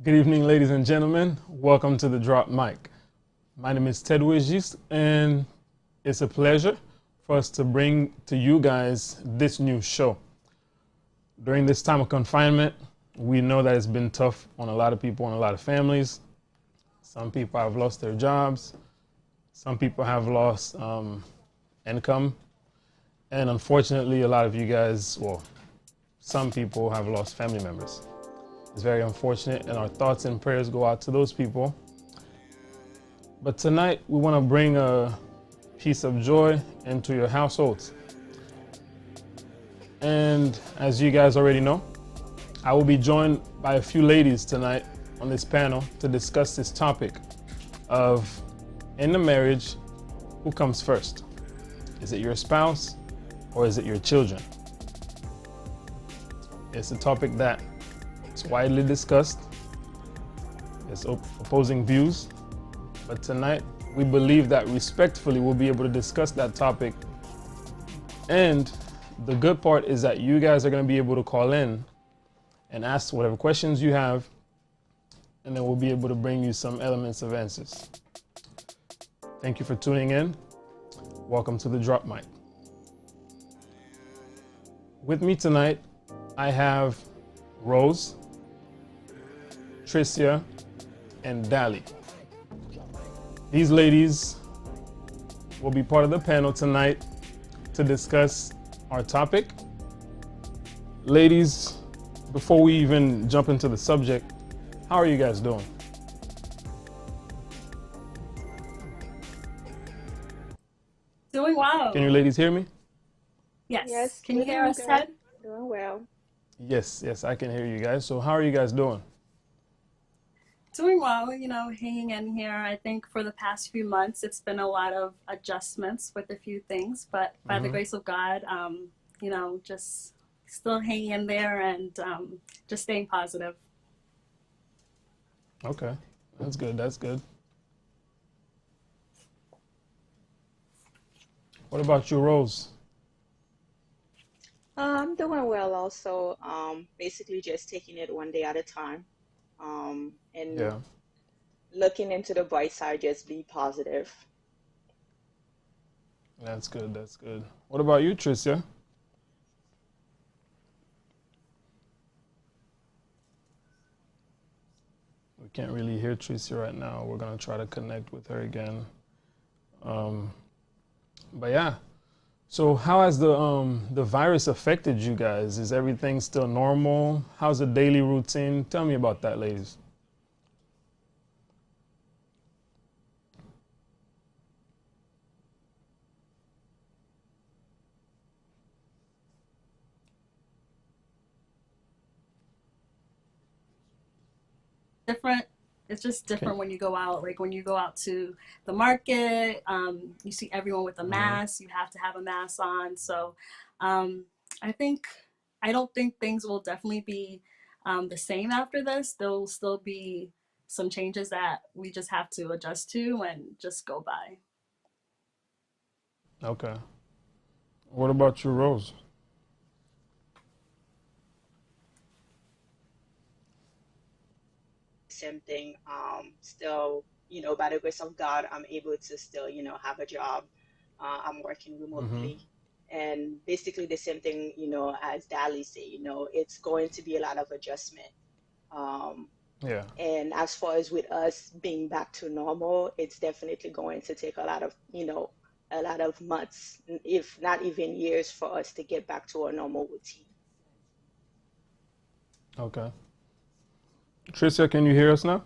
Good evening, ladies and gentlemen. Welcome to the DroppedMic. My name is Ted Wigist, and it's a pleasure for us to bring to you guys this new show. During this time of confinement, we know that it's been tough on a lot of people and a lot of families. Some people have lost their jobs. Some people have lost income. And unfortunately, a lot of you guys, well, some people have lost family members. It's very unfortunate, and our thoughts and prayers go out to those people. But tonight, we want to bring a piece of joy into your households. And as you guys already know, I will be joined by a few ladies tonight on this panel to discuss this topic of, in the marriage, who comes first? Is it your spouse or is it your children? It's a topic that is widely discussed. There's opposing views, but tonight we believe that respectfully we'll be able to discuss that topic. And the good part is that you guys are going to be able to call in and ask whatever questions you have, and then we'll be able to bring you some elements of answers. Thank you for tuning in. Welcome to the DroppedMic. With me tonight, I have Rose, Tricia, and Dali. These ladies will be part of the panel tonight to discuss our topic. Ladies, before we even jump into the subject, how are you guys doing? Doing well. Can you ladies hear me? Yes. Yes. Can you hear us, Ted? Doing well. Yes, I can hear you guys. So how are you guys doing? Doing well, hanging in here. I think for the past few months, it's been a lot of adjustments with a few things, but by the grace of God, just still hanging in there and just staying positive. Okay, that's good. What about you, Rose? I'm doing well also. Basically just taking it one day at a time. And Yeah, looking into the bright side, just be positive. that's good. That's good. What about you, Tricia? We can't really hear Tricia right now. We're gonna try to connect with her again. Um, but yeah. So how has the virus affected you guys? Is everything still normal? How's the daily routine? Tell me about that, ladies. Different. It's just Okay. different when you go out. Like when you go out to the market, you see everyone with a Mm-hmm. mask. You have to have a mask on. So um, I think I don't think things will definitely be the same after this. There will still be some changes that we just have to adjust to and just go by. Okay. What about you, Rose? Same thing. Still, by the grace of God, I'm able to still, have a job. I'm working Mm-hmm. remotely. And basically the same thing, as Dali say, it's going to be a lot of adjustment. Um, Yeah. and as far as with us being back to normal, it's definitely going to take a lot of months, if not even years, for us to get back to a normal routine. Okay. Tricia, can you hear us now?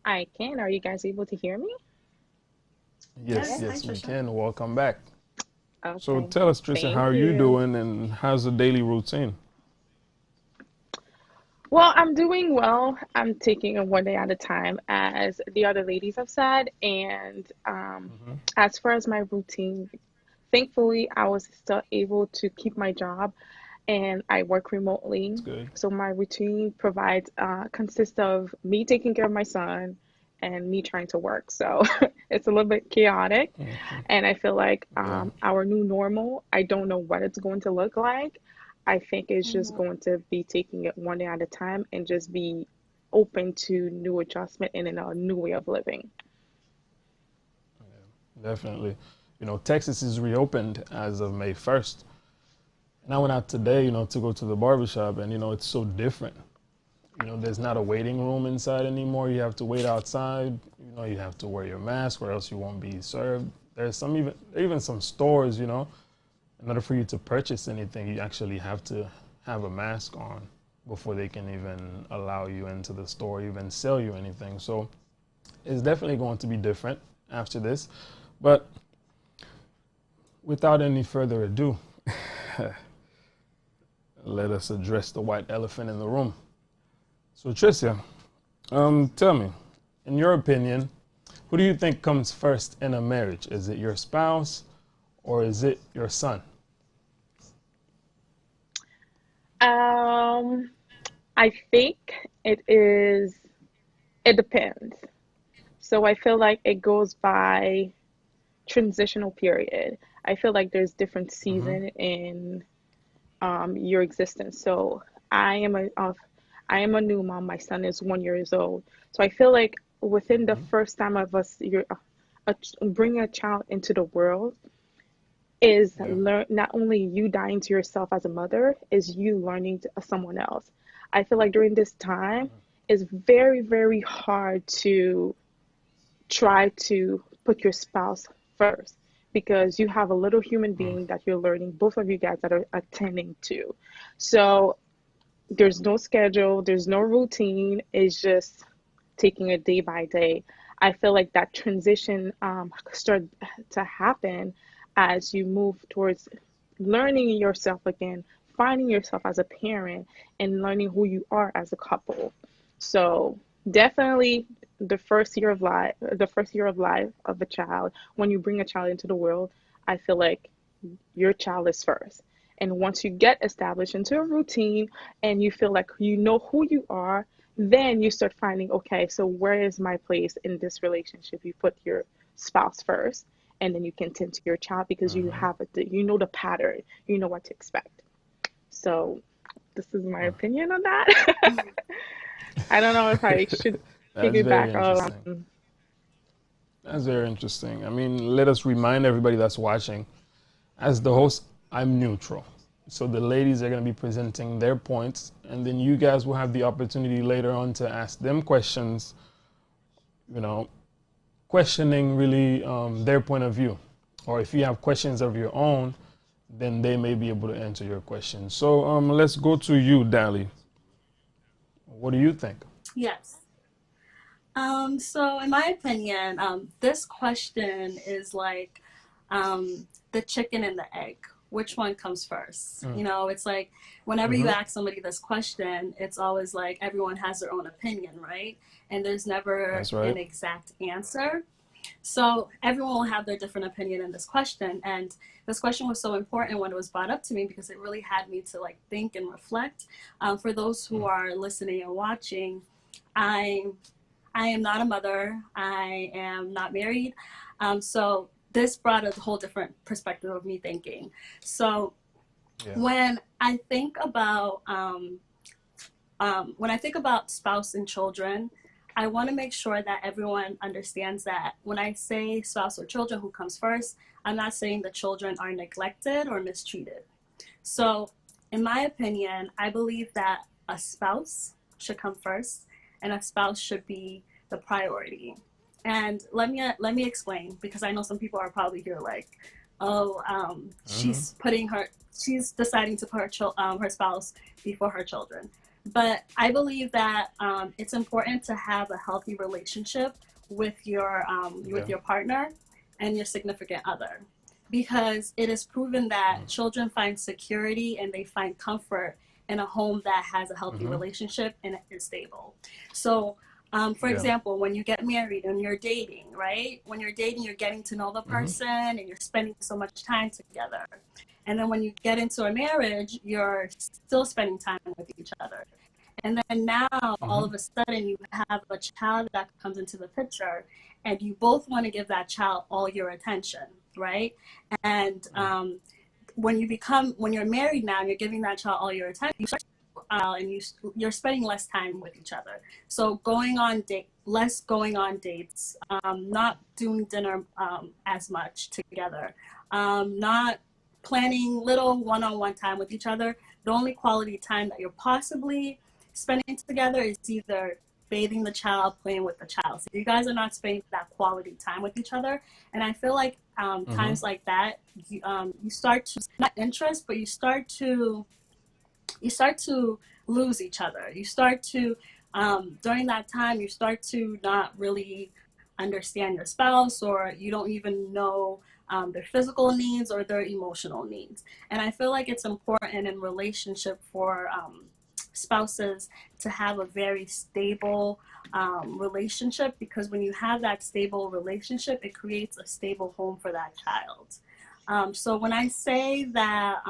I can. Are you guys able to hear me? Yes, Yes. Hi, yes, we Yes. Trisha. can. Welcome back. So Okay. tell us, Tricia, how Thank are you you. doing and how's the daily routine? Well, I'm doing well. I'm taking it one day at a time, as the other ladies have said. And Mm-hmm. as far as my routine, thankfully, I was still able to keep my job and I work remotely. That's good. So my routine provides consists of me taking care of my son and me trying to work. So it's a little bit chaotic. Mm-hmm. And I feel like Yeah. our new normal, I don't know what it's going to look like. I think it's just Mhm. going to be taking it one day at a time and just be open to new adjustment and in a new way of living. Definitely. You know, Texas is reopened as of May 1st. And I went out today, to go to the barbershop, and, it's so different. There's not a waiting room inside anymore. You have to wait outside. You have to wear your mask or else you won't be served. There's even some stores, in order for you to purchase anything, you actually have to have a mask on before they can even allow you into the store, even sell you anything. So it's definitely going to be different after this. But without any further ado, let us address the white elephant in the room. So, Tricia, tell me, in your opinion, who do you think comes first in a marriage? Is it your spouse or is it your son? Um, I think it is, it depends. So I feel like it goes by transitional period. I feel like there's different Mm-hmm. season in your existence. So I am I am a new mom. My son is 1 years old. So I feel like within the Mm-hmm. first time of us, bringing a child into the world is Yeah. learn not only you dying to yourself as a mother, is you learning to someone else. I feel like during this time, it's very, very hard to try to put your spouse first because you have a little human Mm. being that you're learning, both of you guys that are attending to. So there's no schedule, there's no routine, it's just taking it day by day. I feel like that transition start to happen as you move towards learning yourself again, finding yourself as a parent, and learning who you are as a couple. So definitely the first year of life of a child, when you bring a child into the world, I feel like your child is first. And once you get established into a routine and you feel like you know who you are, then you start finding, okay, so where is my place in this relationship? You put your spouse first. and then you can tend to your child because you have you know the pattern, you know what to expect. So this is my opinion on that. I don't know if I should That's very piggyback on. interesting. That's very interesting. I mean, let us remind everybody that's watching, as the host, I'm neutral. So the ladies are going to be presenting their points, and then you guys will have the opportunity later on to ask them questions, you know, questioning really their point of view. Or if you have questions of your own, then they may be able to answer your questions. So let's go to you, Dali. What do you think? Yes. So in my opinion, this question is like the chicken and the egg. Which one comes first? You know, it's like whenever you ask somebody this question, it's always like everyone has their own opinion, right? And there's never an exact answer. So everyone will have their different opinion in this question. And this question was so important when it was brought up to me because it really had me to like think and reflect. For those who are listening and watching, I am not a mother. I am not married. So this brought a whole different perspective of me thinking. So when I think about spouse and children, I want to make sure that everyone understands that when I say spouse or children, who comes first, I'm not saying the children are neglected or mistreated. So in my opinion, I believe that a spouse should come first and a spouse should be the priority. And let me explain, because I know some people are probably here like, oh, she's deciding to put her spouse before her children. But I believe that it's important to have a healthy relationship with your partner and your significant other, because it is proven that children find security and they find comfort in a home that has a healthy relationship and is stable. So for example, when you get married and you're dating, right? When you're dating, you're getting to know the person and you're spending so much time together. And then when you get into a marriage, you're still spending time with each other. And then now, all of a sudden, you have a child that comes into the picture, and you both want to give that child all your attention, right? And when you're married now, and you're giving that child all your attention, you start and you're spending less time with each other. So less going on dates, not doing dinner as much together, not planning little one-on-one time with each other. The only quality time that you're possibly spending together is either bathing the child, playing with the child. So you guys are not spending that quality time with each other. And I feel like times like that, you start to, not interest, but you start to lose each other. You start to, during that time, you start to not really understand your spouse, or you don't even know their physical needs or their emotional needs. And I feel like it's important in relationship for spouses to have a very stable relationship, because when you have that stable relationship, it creates a stable home for that child. So when I say that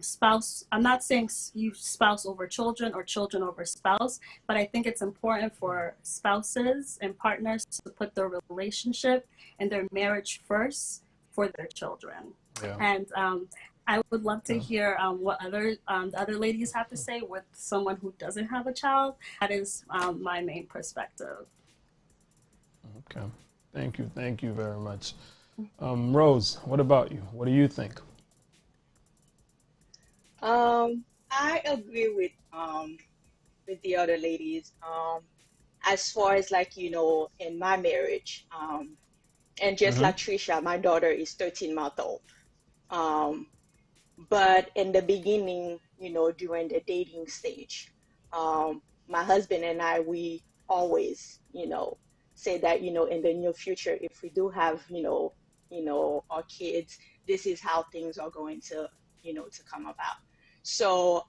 spouse, I'm not saying you spouse over children or children over spouse, but I think it's important for spouses and partners to put their relationship and their marriage first for their children. And I would love to hear what the other ladies have to say with someone who doesn't have a child. That is my main perspective. Okay, thank you very much. Rose, what about you? What do you think? I agree with the other ladies. As far as like, in my marriage, and just like Trisha, my daughter is 13 months old. But in the beginning, during the dating stage, my husband and I, we always, say that, in the near future, if we do have, our kids, this is how things are going to, to come about. So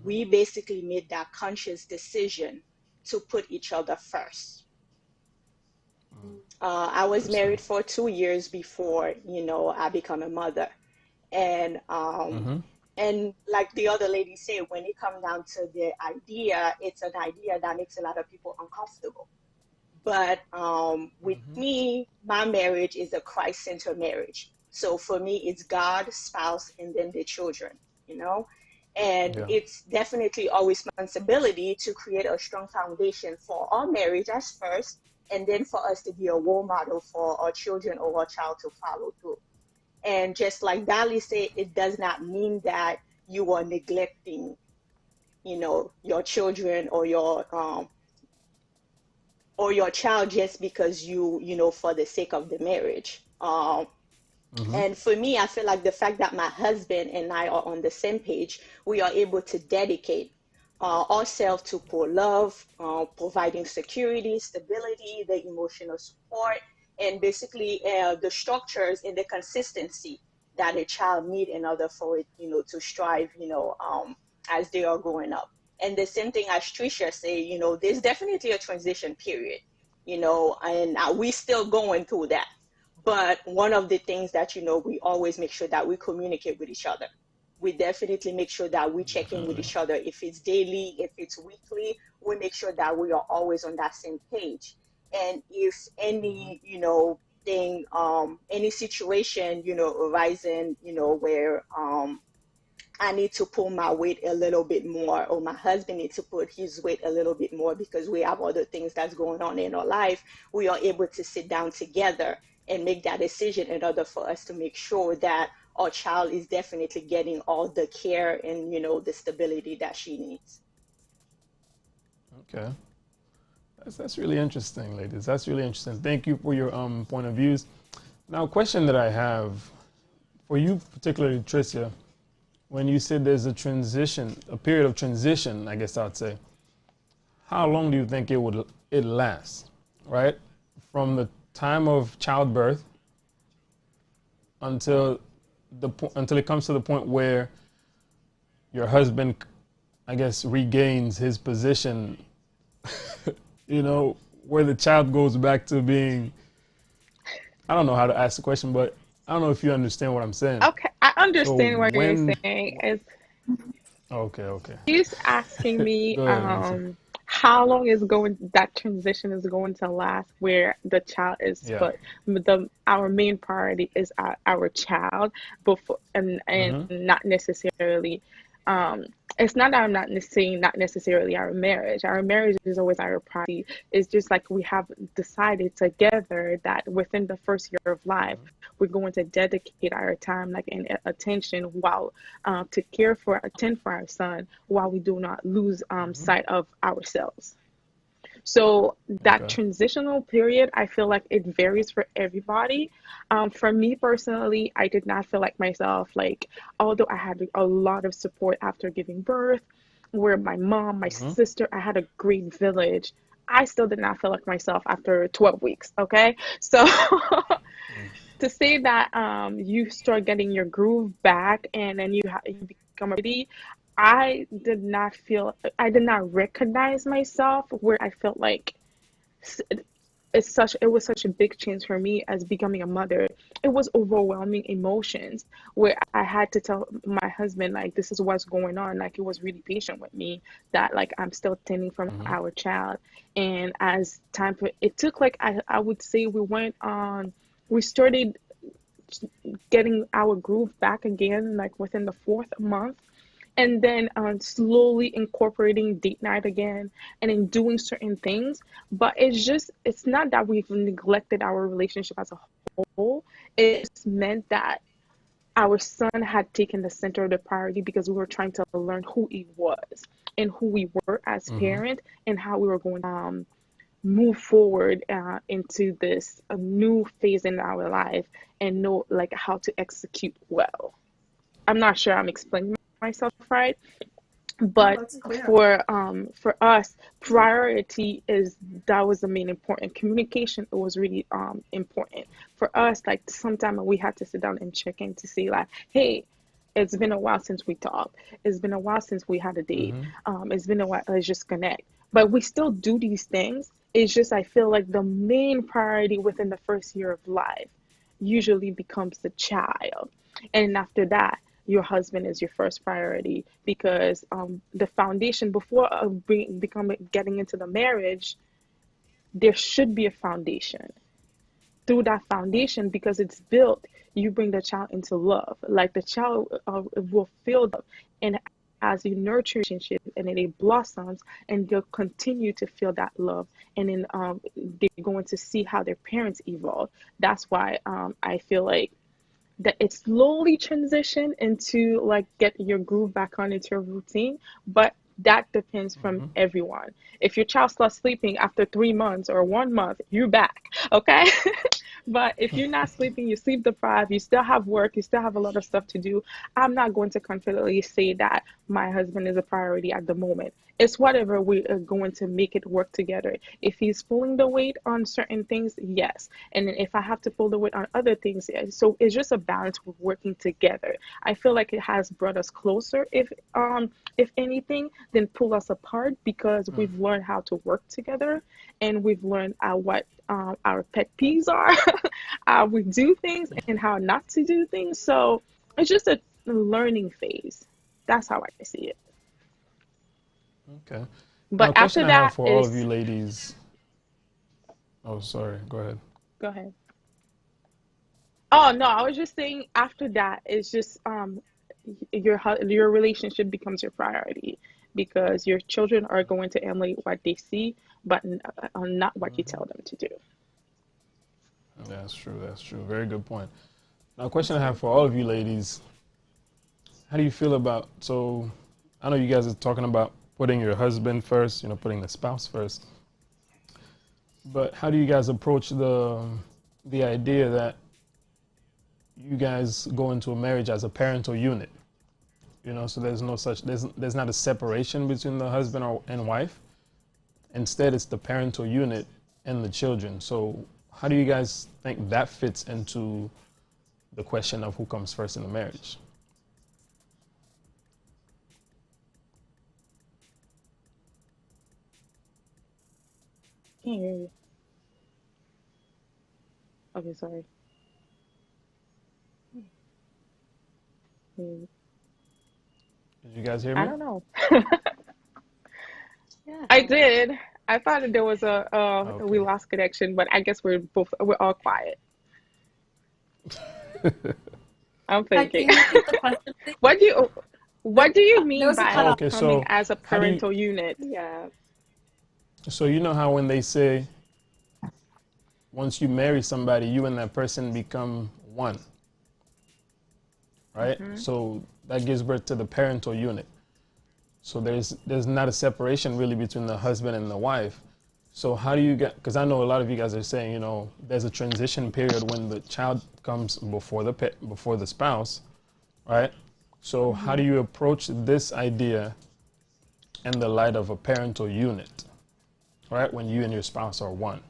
we basically made that conscious decision to put each other first. I was married for 2 years before, I become a mother. And and like the other lady said, when it comes down to the idea, it's an idea that makes a lot of people uncomfortable. But with Mm-hmm. me, my marriage is a Christ-centered marriage. So for me, it's God, spouse, and then the children, you know? And Yeah. it's definitely our responsibility to create a strong foundation for our marriage as first, and then for us to be a role model for our children or our child to follow through. And just like Dali said, it does not mean that you are neglecting, your children or your child just because for the sake of the marriage. Mm-hmm. And for me, I feel like the fact that my husband and I are on the same page, we are able to dedicate ourselves to pour love, providing security, stability, the emotional support, and basically the structures and the consistency that a child need in order for it, to strive, as they are growing up. And the same thing as Tricia say, there's definitely a transition period, and we still going through that. But one of the things that, we always make sure that we communicate with each other. We definitely make sure that we check in with Definitely. each other. If it's daily, if it's weekly, we make sure that we are always on that same page. And if Mm-hmm. any, thing, any situation, arising, where I need to pull my weight a little bit more, or my husband needs to put his weight a little bit more because we have other things that's going on in our life, we are able to sit down together and make that decision in order for us to make sure that our child is definitely getting all the care and, the stability that she needs. Okay. That's really interesting, ladies. That's really interesting. Thank you for your point of views. Now, a question that I have for you, particularly Tricia, when you said there's a transition, a period of transition, I guess I'd say, how long do you think it lasts, right? From the time of childbirth until until it comes to the point where your husband, I guess, regains his position, where the child goes back to being, I don't know how to ask the question, but I don't know if you understand what I'm saying. Okay, I So understand what you're when, saying. Is okay, okay. you asking me Go ahead, Lisa. how long is going that transition is going to last where the child is Yeah. put our main priority is our child before and Mm-hmm. not necessarily um it's not that I'm not saying not necessarily our marriage is always our priority. It's just like we have decided together that within the first year of life we're going to dedicate our time like and attention while to care for attend for our son while we do not lose Mm-hmm. sight of ourselves. So that Okay. transitional period, I feel like it varies for everybody. For me personally, I did not feel like myself, like, although I had a lot of support after giving birth, where my mom, my Mm-hmm. sister, I had a great village. I still did not feel like myself after 12 weeks. Okay. So to say that you start getting your groove back and then you become ready, I did not recognize myself where I felt like s- it was such a big change for me as becoming a mother. It was overwhelming emotions where I had to tell my husband like this is what's going on. Like he was really patient with me that like I'm still tending from Mm-hmm. our child. And as time it took like I would say we started getting our groove back again like within the fourth month, and then slowly incorporating date night again and in doing certain things. But it's not that we've neglected our relationship as a whole. It's meant that our son had taken the center of the priority because we were trying to learn who he was and who we were as Mm-hmm. parents and how we were going to move forward into this a new phase in our life and know like how to execute well. I'm not sure I'm explaining myself right, No, but that's clear. for us, priority is that was the main important. Communication was really important for us. Like sometime we had to sit down and check in to see like, hey, it's been a while since we talked. It's been a while since we had a date. Mm-hmm. It's been a while. Let's just connect. But we still do these things. It's just I feel like the main priority within the first year of life usually becomes the child, and after that your husband is your first priority because the foundation before becoming getting into the marriage there should be a foundation. Through that foundation, because it's built, you bring the child into love. Like the child will feel love, and as you nurture relationship, and then it blossoms, and they'll continue to feel that love, and then they're going to see how their parents evolve. That's why I feel like that it slowly transition into like get your groove back on into your routine, but that depends from Mm-hmm. everyone. If your child starts sleeping after 3 months or 1 month, you're back, okay? But if you're not sleeping, you sleep deprived, you still have work, you still have a lot of stuff to do, I'm not going to confidently say that my husband is a priority at the moment. It's whatever we are going to make it work together. If he's pulling the weight on certain things, yes. And then if I have to pull the weight on other things, yes. So it's just a balance with working together. I feel like it has brought us closer, if anything, than pull us apart, because we've learned how to work together, and we've learned what our pet peeves are, how we do things, and how not to do things. So it's just a learning phase. That's how I see it. Okay. Now, But a question after I have that for all of is, you ladies. Oh, sorry. Go ahead. go ahead. Oh no, I was just saying after that it's just your relationship becomes your priority, because your children are going to emulate what they see, but not what you tell them to do. That's true. That's true. Very good point. Now, a question I have for all of you ladies. How do you feel about, so I know you guys are talking about putting your husband first, putting the spouse first. But how do you guys approach the idea that you guys go into a marriage as a parental unit? So there's not a separation between the husband and wife. Instead, it's the parental unit and the children. So how do you guys think that fits into the question of who comes first in the marriage? Can't hear you. Okay, sorry. Hmm. Did you guys hear I me? don't know. Yeah. I did. I thought that there was we Okay. lost connection, but I guess we're all quiet. I'm thinking. Can you repeat the question, please? What do you what do you There mean was a by Oh, cutoff. okay, coming so as a how do you, parental unit? Yeah. so you know how when they say once you marry somebody, you and that person become one, right? Hmm. So that gives birth to the parental unit. So there's not a separation really between the husband and the wife. So how do you get? Because I know a lot of you guys are saying, there's a transition period when the child comes before the spouse, right? So how Hmm. do you approach this idea in the light of a parental unit, right? When you and your spouse are one.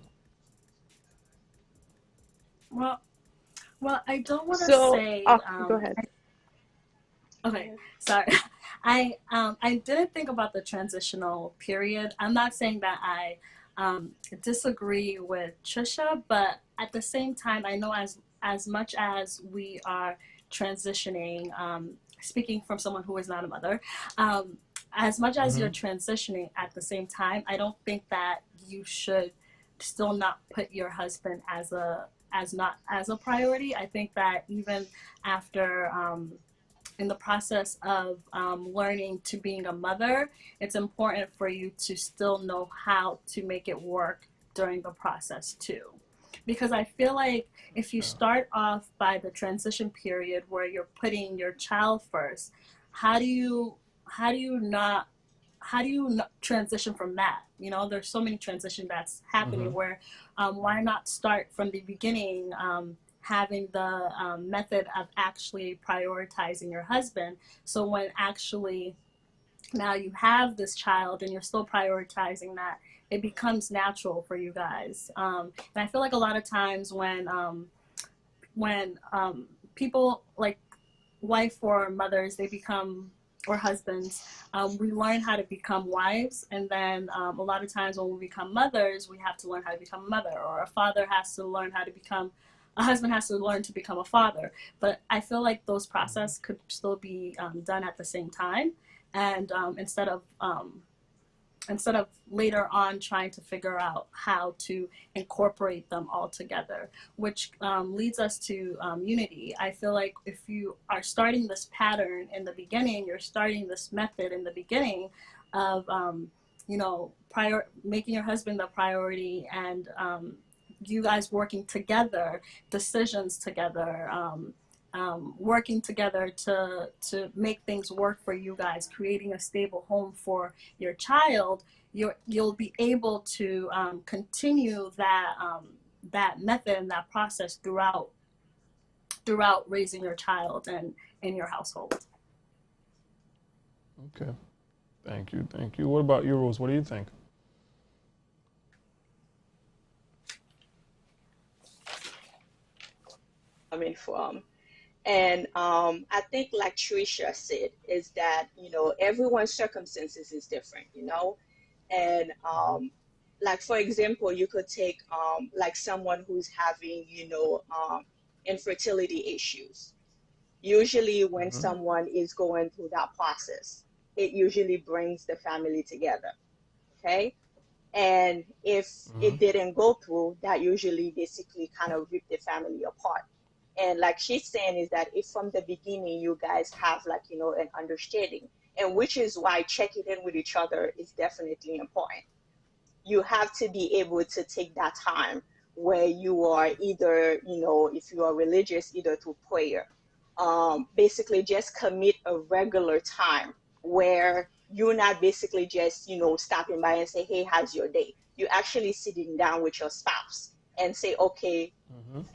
Well, well, I don't want to So, say. go ahead. Okay, sorry. I didn't think about the transitional period. I'm not saying that I disagree with Trisha, but at the same time, I know as much as we are transitioning, speaking from someone who is not a mother, as much as you're Mm-hmm. transitioning at the same time, I don't think that you should still not put your husband as a priority. I think that even after in the process of learning to being a mother, it's important for you to still know how to make it work during the process too. Because I feel like if you start off by the transition period where you're putting your child first, how do you how do you not transition from that? There's so many transition that's happening Mm-hmm. where why not start from the beginning, having the method of actually prioritizing your husband, so when actually now you have this child and you're still prioritizing that, it becomes natural for you guys. And I feel like a lot of times when people like wife or mothers, they become, or husbands, we learn how to become wives, and then a lot of times when we become mothers, we have to learn how to become a mother, or a father has to learn how to become a husband has to learn to become a father. But I feel like those processes could still be done at the same time, and instead of instead of later on trying to figure out how to incorporate them all together, which leads us to unity. I feel like if you are starting this pattern in the beginning, you're starting this method in the beginning of, making your husband the priority, and you guys working together, decisions together, working together to make things work for you guys, creating a stable home for your child, you'll be able to continue that method and that process throughout raising your child and in your household. Okay. Thank you. What about you, Rose? What do you think? Coming from. And I think, like Tricia said, is that, everyone's circumstances is different, and like, for example, you could take like someone who's having, infertility issues. Usually when someone is going through that process, it usually brings the family together. Okay. And if it didn't go through, that usually basically kind of rip the family apart. And like she's saying, is that if from the beginning you guys have, like, an understanding, and which is why checking in with each other is definitely important. You have to be able to take that time where you are either, if you are religious, either through prayer, basically just commit a regular time where you're not basically just, stopping by and say, hey, how's your day? You're actually sitting down with your spouse and say, okay,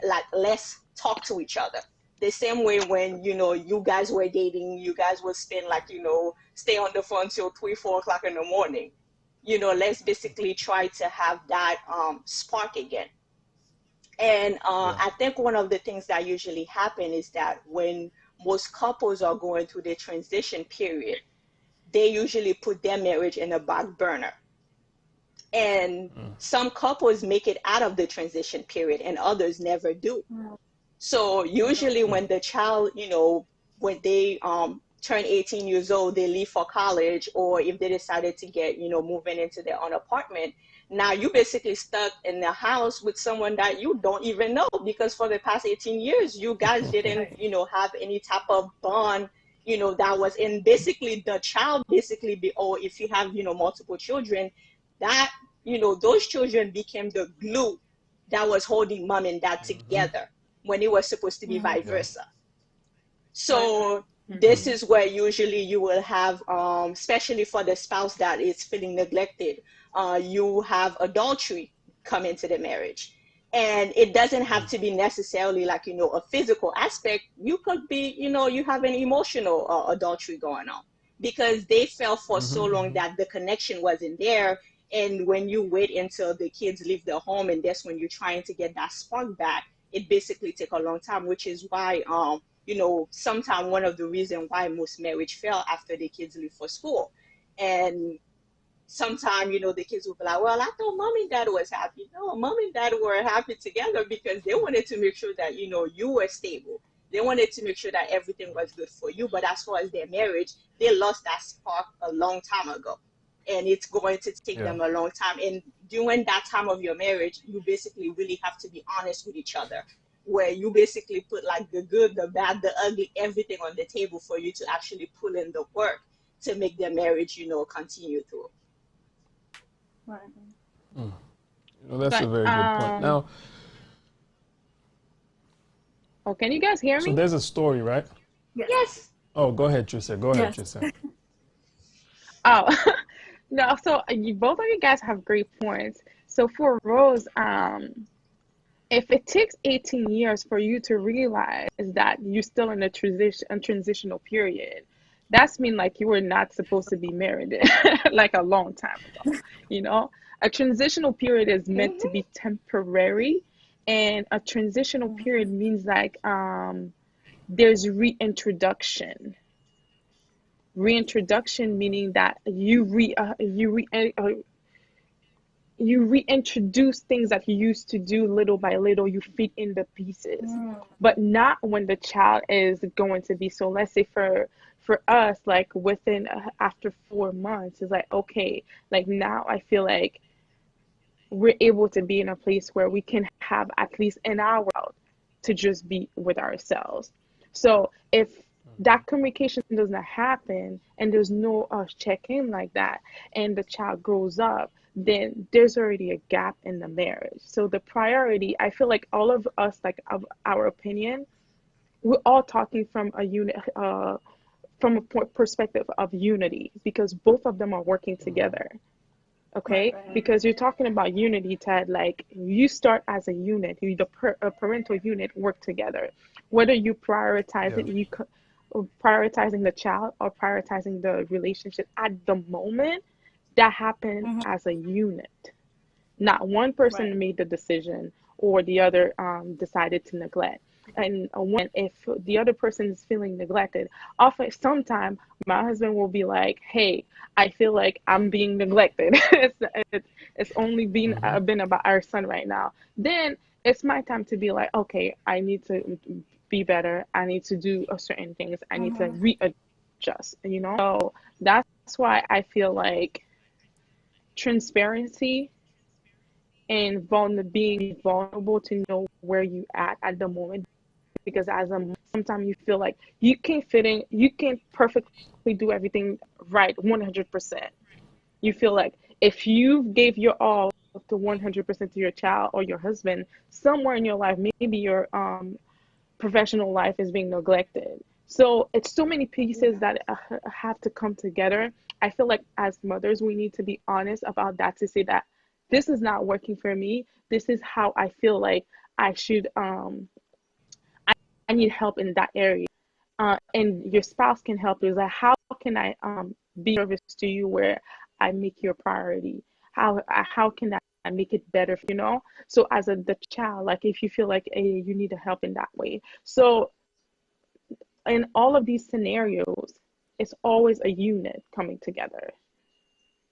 like, let's talk to each other. The same way when, you guys were dating, you guys would spend, like, stay on the phone till 3-4 o'clock in the morning. Let's basically try to have that spark again. And I think one of the things that usually happen is that when most couples are going through the transition period, they usually put their marriage in a back burner. And some couples make it out of the transition period and others never do. So usually when the child, when they turn 18 years old, they leave for college, or if they decided to get, moving into their own apartment, now you basically stuck in the house with someone that you don't even know, because for the past 18 years, you guys didn't, have any type of bond, that was in basically the child or if you have, multiple children, that, those children became the glue that was holding mom and dad together when it was supposed to be vice versa. So this is where usually you will have, especially for the spouse that is feeling neglected, you have adultery come into the marriage. And it doesn't have to be necessarily like, a physical aspect. You could be, you have an emotional adultery going on, because they felt for so long that the connection wasn't there. And when you wait until the kids leave the home, and that's when you're trying to get that spark back, it basically take a long time, which is why, sometimes one of the reasons why most marriage fail after the kids leave for school. And sometimes, the kids will be like, well, I thought mom and dad was happy. No, mom and dad were happy together because they wanted to make sure that, you were stable. They wanted to make sure that everything was good for you. But as far as their marriage, they lost that spark a long time ago. And it's going to take them a long time. And during that time of your marriage, you basically really have to be honest with each other, where you basically put like the good, the bad, the ugly, everything on the table for you to actually put in the work to make the marriage, continue through. Right. That's a very good point. Now, can you guys hear me? so there's a story, right? Yes. Oh, go ahead, Trisha. Go ahead, Trisha. Oh, no. So both of you guys have great points. So for Rose, if it takes 18 years for you to realize that you're still in a transitional period, that's mean like you were not supposed to be married like a long time ago. A transitional period is meant to be temporary, and a transitional period means like there's reintroduction meaning that you reintroduce things that you used to do little by little. You fit in the pieces, but not when the child is going to be. So let's say for for us, like within after 4 months, it's like, okay, like now I feel like we're able to be in a place where we can have at least an hour out to just be with ourselves. So if that communication does not happen and there's no check-in like that, and the child grows up, then there's already a gap in the marriage. So the priority, I feel like all of us, like of our opinion, we're all talking from a unit, from a perspective of unity, because both of them are working together. Right, Okay, right. because you're talking about unity, Ted. Like you start as a unit, you the parental unit work together. Whether you prioritize Yeah. it, prioritizing the child or prioritizing the relationship at the moment, that happened Mm-hmm. as a unit. Not one Right. person made the decision or the other decided to neglect. And if the other person is feeling neglected, often sometime my husband will be like, "Hey, I feel like I'm being neglected. It's only Mm-hmm. been about our son right now." Then it's my time to be like, "Okay, I need to be better. I need to do certain things. I need to Mm-hmm. readjust." So that's why I feel like transparency and being vulnerable to know where you at the moment, because as a mom, sometimes you feel like you can't perfectly do everything right 100%. You feel like if you gave your all to 100% to your child or your husband, somewhere in your life, maybe your professional life is being neglected. So it's so many pieces Yeah. that have to come together. I feel like as mothers, we need to be honest about that, to say that this is not working for me. This is how I feel like I should, I need help in that area. And your spouse can help you. Is like, how can I be of service to you where I make your priority? How can I make it better? So as the child, like if you feel like you need help in that way. So in all of these scenarios, it's always a unit coming together.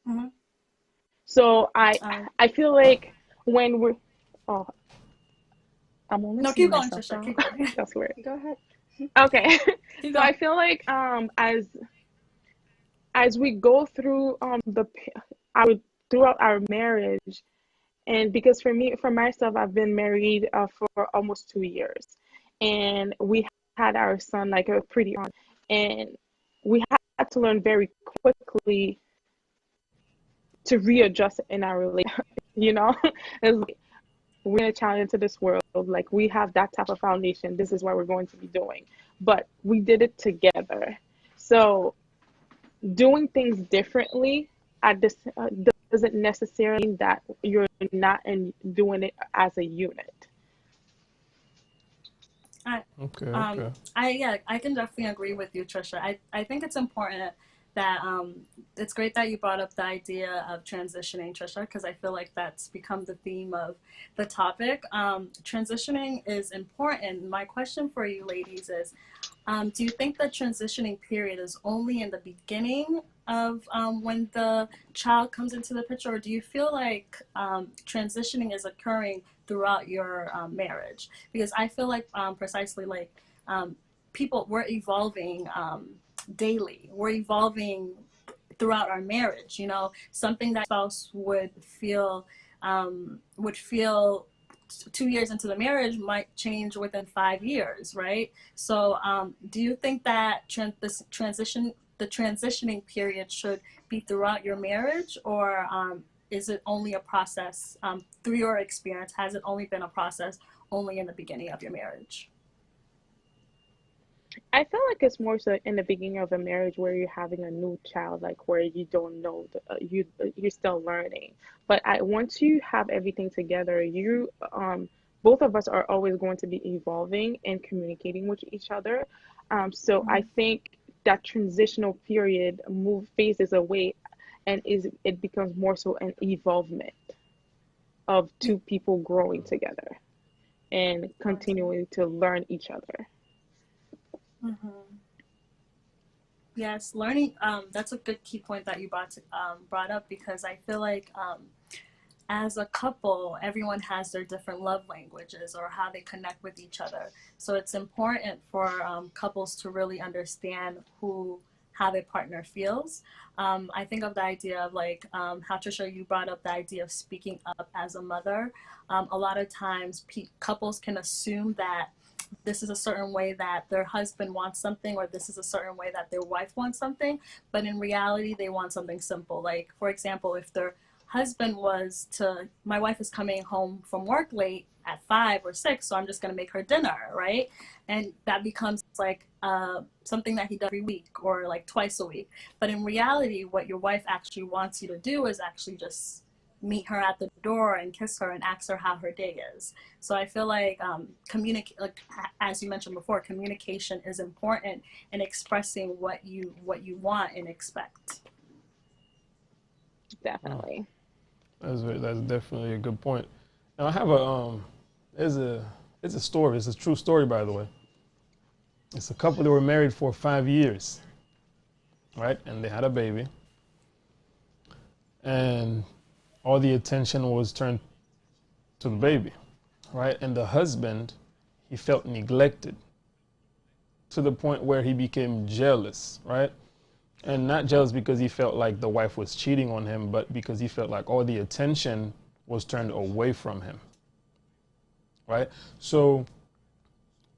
Mm-hmm. So Um, I feel like when we're, oh, I'm only no, seeing keep going, myself Trisha. now. Keep going. That's weird. Go ahead. Okay. Keep So going. I feel like as we go through our throughout our marriage, and because for myself, I've been married for almost 2 years, and we had our son like a pretty on, and we had to learn very quickly to readjust in our relationship. you know it's like we're going to challenge into this world, like we have that type of foundation, this is what we're going to be doing, but we did it together. So doing things differently at this doesn't necessarily mean that you're not doing it as a unit. I, Okay. um, Okay. yeah, I can definitely agree with you, Trisha. I think it's important that it's great that you brought up the idea of transitioning, Trisha, because I feel like that's become the theme of the topic. Transitioning is important. My question for you, ladies, is do you think the transitioning period is only in the beginning of when the child comes into the picture, or do you feel like transitioning is occurring throughout your marriage? Because I feel like precisely like people, we're evolving daily. We're evolving throughout our marriage. Something that spouse would feel 2 years into the marriage might change within 5 years, right? So, do you think that this the transitioning period should be throughout your marriage, or is it only a process through your experience? Has it only been a process only in the beginning of your marriage? I feel like it's more so in the beginning of a marriage where you're having a new child, like where you don't know you're still learning. But once you have everything together, you both of us are always going to be evolving and communicating with each other. So I Mm-hmm. think that transitional period move phases away, and it becomes more so an evolvement of two people growing together and continuing to learn each other. Mm-hmm. Yes, learning. That's a good key point that you brought up, because I feel like as a couple, everyone has their different love languages or how they connect with each other. So it's important for couples to really understand how their partner feels. I think of the idea of like how Trisha, you brought up the idea of speaking up as a mother. A lot of times couples can assume that this is a certain way that their husband wants something, or this is a certain way that their wife wants something, but in reality they want something simple. Like, for example, if their husband was to, my wife is coming home from work late at 5 or 6, so I'm just going to make her dinner, right? And that becomes like something that he does every week or like twice a week. But in reality, what your wife actually wants you to do is actually just meet her at the door and kiss her and ask her how her day is. So I feel like like as you mentioned before, communication is important in expressing what you want and expect. Definitely. That's definitely a good point. Now I have it's a story. It's a true story, by the way. It's a couple that were married for 5 years, right? And they had a baby, and all the attention was turned to the baby, right? And the husband, he felt neglected to the point where he became jealous, right? And not jealous because he felt like the wife was cheating on him, but because he felt like all the attention was turned away from him, right? So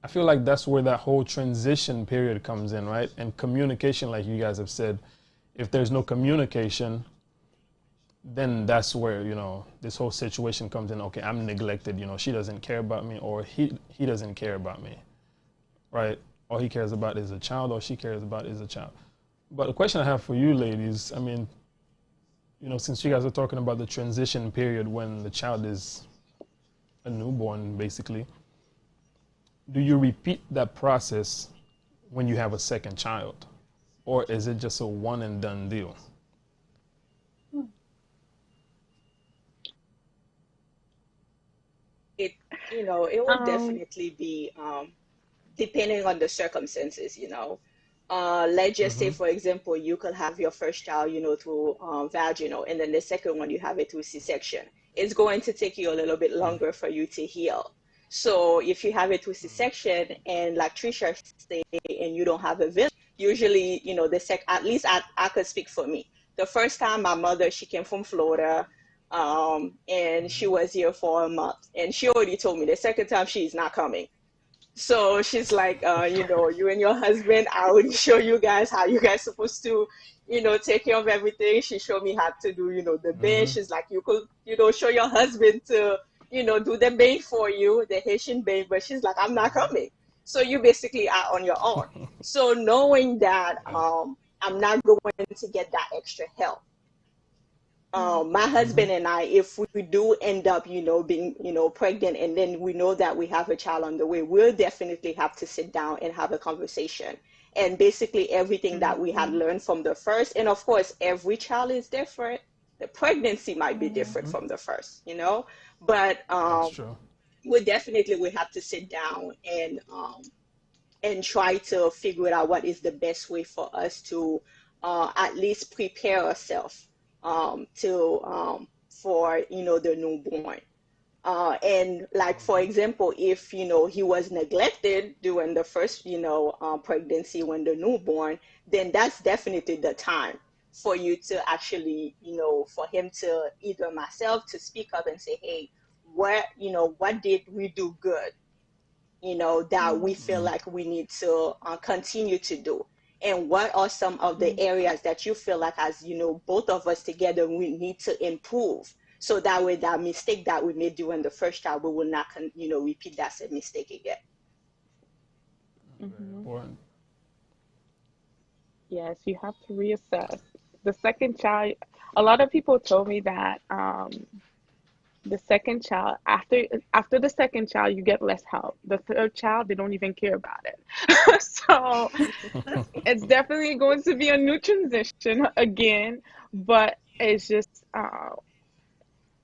I feel like that's where that whole transition period comes in, right? And communication, like you guys have said, if there's no communication, then that's where, this whole situation comes in. Okay, I'm neglected, she doesn't care about me, or he doesn't care about me, right? All he cares about is a child, or she cares about is a child. But the question I have for you ladies, I mean, since you guys are talking about the transition period when the child is a newborn, basically, do you repeat that process when you have a second child? Or is it just a one and done deal? It would definitely be depending on the circumstances. Let's just say, for example, you could have your first child, through vaginal, and then the second one you have it through C-section. It's going to take you a little bit longer for you to heal. So if you have it through C-section, and like Trisha said, and you don't have a village, usually, at least I could speak for me. The first time my mother, she came from Florida, and she was here for a month, and she already told me the second time she's not coming. So she's like, you and your husband, I will show you guys how you guys supposed to, take care of everything. She showed me how to do, the bed. She's like, you could, show your husband to, do the bed for you, the Haitian bed. But she's like, I'm not coming. So you basically are on your own. So knowing that I'm not going to get that extra help, my husband and I, if we do end up, being, pregnant, and then we know that we have a child on the way, we'll definitely have to sit down and have a conversation. And basically everything that we had learned from the first, and of course, every child is different. The pregnancy might be different from the first, but That's true. we have to sit down and try to figure out what is the best way for us to at least prepare ourselves to for the newborn. And like, for example, if he was neglected during the first pregnancy when the newborn, then that's definitely the time for you to actually, for him to, either myself, to speak up and say, hey, what did we do good, that we feel like we need to continue to do, and what are some of the areas that you feel like, as both of us together, we need to improve, so that way that mistake that we made during the first child, we will not repeat that same mistake again. Very important. Yes, you have to reassess. The second child, a lot of people told me that the second child, after the second child, you get less help. The third child, they don't even care about it. So it's definitely going to be a new transition again, but it's just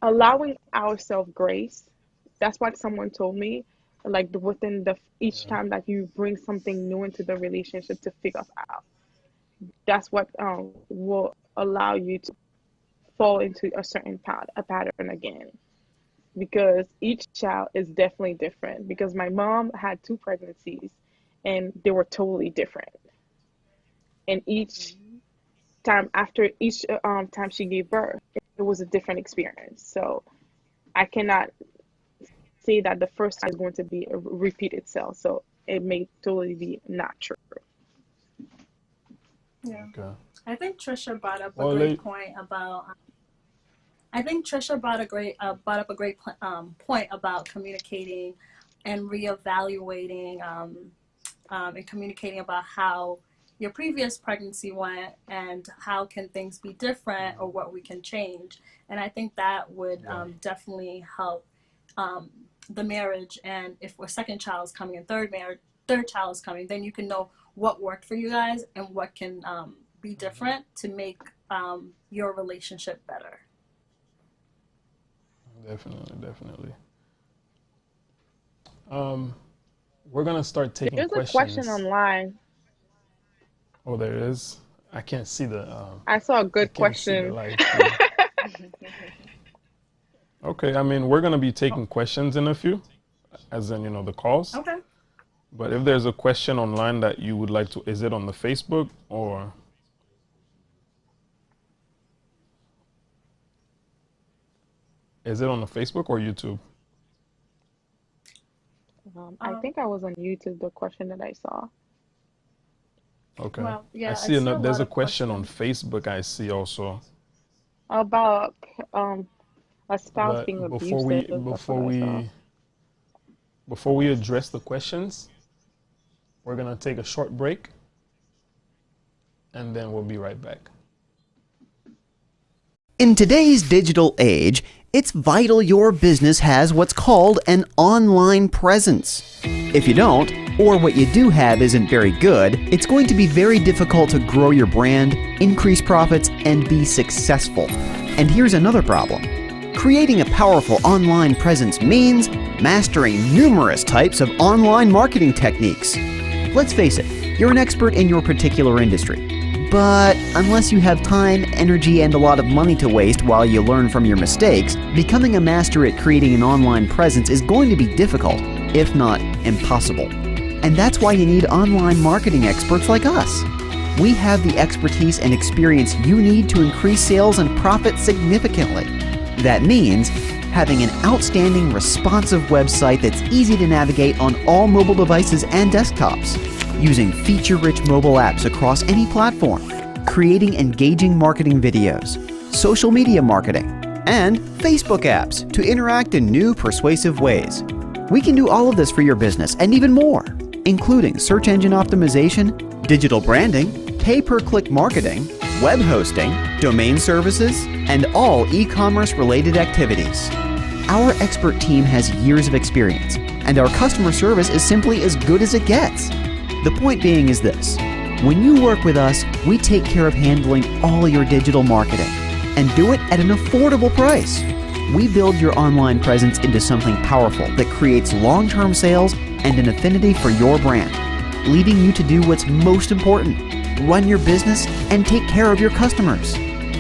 allowing ourselves grace. That's what someone told me. Like within each time that you bring something new into the relationship, to figure out. That's what will allow you to fall into a certain a pattern again, because each child is definitely different. Because my mom had 2 pregnancies and they were totally different. And each time after each time she gave birth, it was a different experience. So I cannot say that the first time is going to be repeat itself. So it may totally be not true. Yeah. Okay. I think Trisha brought up a great point about. I think Trisha brought up a great point about communicating and reevaluating and communicating about how your previous pregnancy went and how can things be different or what we can change. And I think that would definitely help the marriage. And if a second child is coming and third child is coming, then you can know what worked for you guys and what can be different to make your relationship better. Definitely. We're gonna start taking There's questions. a question online. Oh, there is. I can't see the. I saw a good question. Okay, I mean, we're gonna be taking questions in a few, as in, the calls. Okay. But if there's a question online that you would like to, is it on the Facebook or? Is it on the Facebook or YouTube? I think I was on YouTube, the question that I saw. Okay. Well, yeah, I see there's a question on questions. Facebook I see also. About a spouse being But abusive. That's what I saw. before we address the questions, we're gonna take a short break and then we'll be right back. In today's digital age, it's vital your business has what's called an online presence. If you don't, or what you do have isn't very good, it's going to be very difficult to grow your brand, increase profits, and be successful. And here's another problem. Creating a powerful online presence means mastering numerous types of online marketing techniques. Let's face it, you're an expert in your particular industry. But unless you have time, energy, and a lot of money to waste while you learn from your mistakes, becoming a master at creating an online presence is going to be difficult, if not impossible. And that's why you need online marketing experts like us. We have the expertise and experience you need to increase sales and profit significantly. That means having an outstanding, responsive website that's easy to navigate on all mobile devices and desktops, using feature-rich mobile apps across any platform, creating engaging marketing videos, social media marketing, and Facebook apps to interact in new, persuasive ways. We can do all of this for your business and even more, including search engine optimization, digital branding, pay-per-click marketing, web hosting, domain services, and all e-commerce related activities. Our expert team has years of experience, and our customer service is simply as good as it gets. The point being is this: when you work with us, we take care of handling all your digital marketing and do it at an affordable price. We build your online presence into something powerful that creates long-term sales and an affinity for your brand, leaving you to do what's most important: run your business and take care of your customers.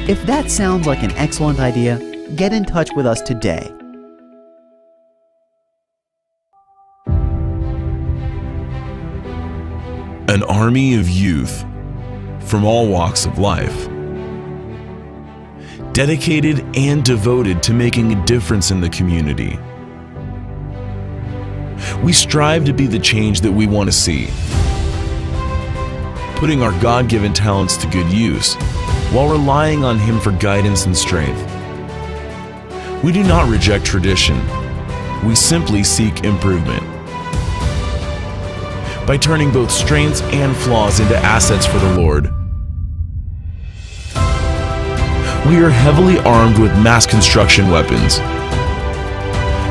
If that sounds like an excellent idea, get in touch with us today. An army of youth from all walks of life, dedicated and devoted to making a difference in the community. We strive to be the change that we want to see, putting our God-given talents to good use while relying on Him for guidance and strength. We do not reject tradition. We simply seek improvement. By turning both strengths and flaws into assets for the Lord. We are heavily armed with mass construction weapons,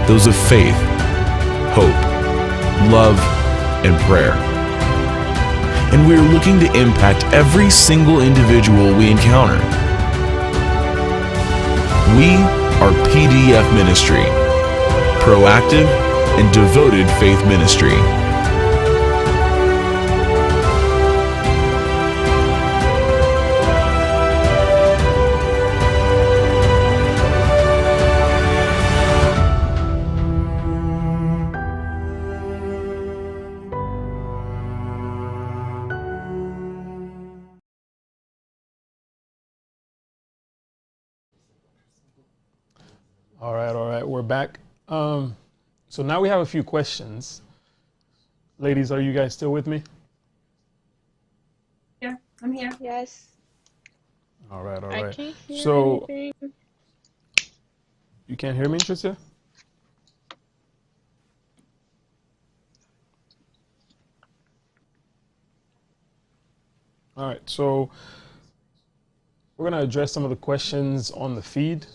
those of faith, hope, love, and prayer. And we are looking to impact every single individual we encounter. We are PDF Ministry, proactive and devoted faith ministry. All right. We're back. So now we have a few questions. Ladies, are you guys still with me? Yeah, I'm here. Yes. All right. I can't hear So anything. you can't hear me, Tricia? All right. So we're going to address some of the questions on the feed.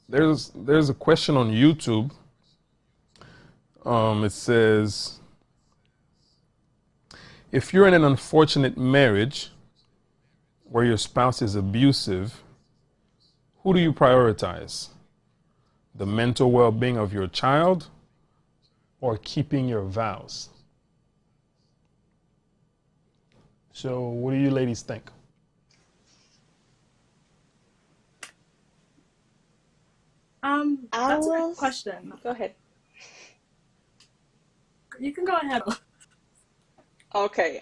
There's a question on YouTube. It says, if you're in an unfortunate marriage where your spouse is abusive, who do you prioritize? The mental well-being of your child or keeping your vows? So what do you ladies think? That's a good question. Go ahead. You can go ahead. Okay.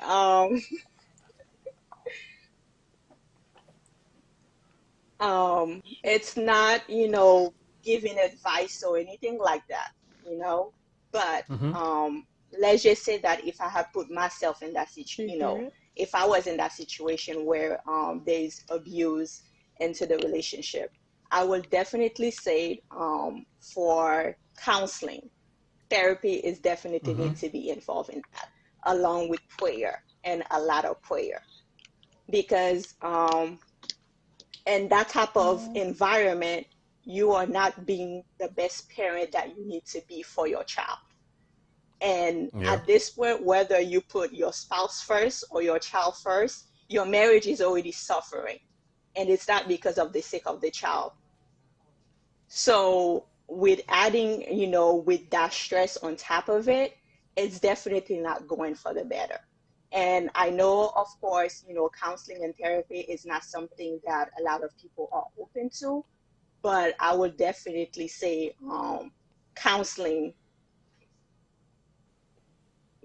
It's not, giving advice or anything like that, but Mm-hmm. let's just say that if I had put myself in that situation, You hear it? if I was in that situation where there's abuse into the relationship, I would definitely say for counseling, therapy is definitely Mm-hmm. need to be involved in that, along with prayer and a lot of prayer, because in that type of environment, you are not being the best parent that you need to be for your child. And Yeah. at this point, whether you put your spouse first or your child first, your marriage is already suffering. And it's not because of the sake of the child. So with adding, with that stress on top of it, it's definitely not going for the better. And I know, of course, counseling and therapy is not something that a lot of people are open to, but I would definitely say counseling,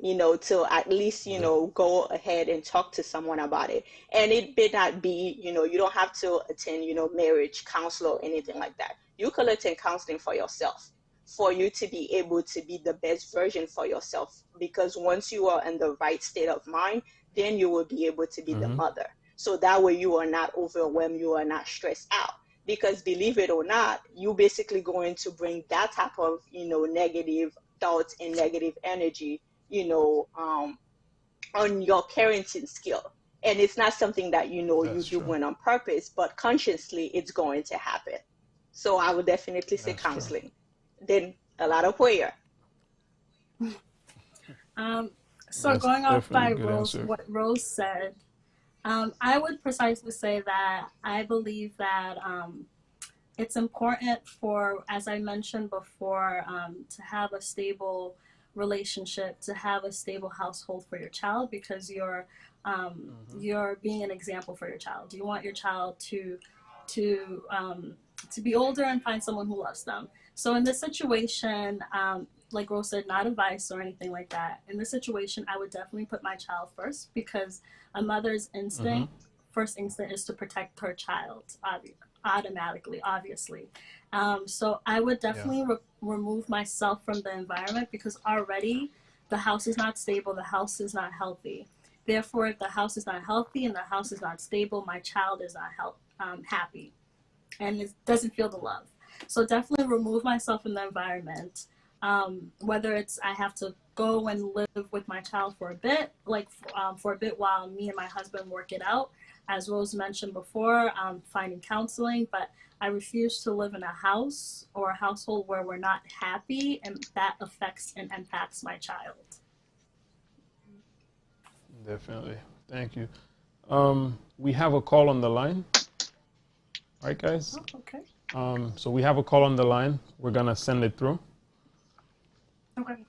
to at least, Yeah. go ahead and talk to someone about it. And it may not be, you don't have to attend, marriage counselor or anything like that. You can attend counseling for yourself, for you to be able to be the best version for yourself. Because once you are in the right state of mind, then you will be able to be the Mm-hmm. mother. So that way you are not overwhelmed, you are not stressed out. Because believe it or not, you basically going to bring that type of, negative thoughts and negative energy, on your parenting skill. And it's not something that you That's true. doing on purpose, but consciously it's going to happen. So I would definitely say That's true. counseling. Then a lot of prayer. So That's going off definitely by a good Rose, answer. what Rose said, I would precisely say that I believe that it's important for, as I mentioned before, to have a stable relationship, to have a stable household for your child, because you're being an example for your child. You want your child to be older and find someone who loves them. So in this situation, like Rose said, not advice or anything like that. In this situation, I would definitely put my child first, because a mother's instinct, first instinct, is to protect her child, automatically, obviously. So I would definitely remove myself from the environment, because already the house is not stable, the house is not healthy. Therefore, if the house is not healthy and the house is not stable, my child is not happy and it doesn't feel the love. So definitely remove myself from the environment. Whether it's I have to go and live with my child for a bit, for a bit while me and my husband work it out. As Rose mentioned before, finding counseling, but I refuse to live in a house or a household where we're not happy, and that affects and impacts my child. Definitely. Thank you. We have a call on the line. All right, guys. Oh, okay. So we have a call on the line. We're gonna send it through. Okay.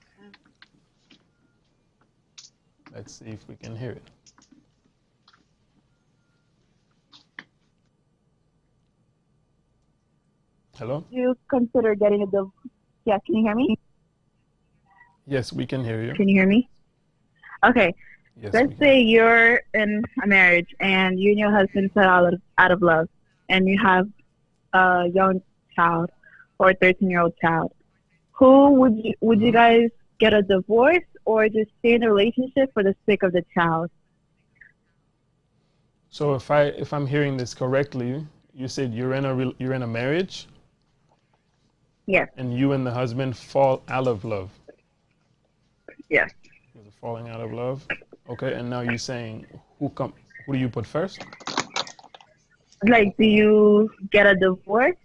Let's see if we can hear it. Hello? You consider getting a divorce? Yeah, can you hear me? Yes, we can hear you. Can you hear me? Okay, Yes, let's we can. say you're in a marriage and you and your husband fell out of love, and you have a young child or a 13-year-old child. Who would you guys get a divorce or just stay in a relationship for the sake of the child? So if I'm hearing this correctly, you said you're in a marriage Yes, and you and the husband fall out of love. yes. You're falling out of love. Okay, and now you're saying who do you put first? Like, do you get a divorce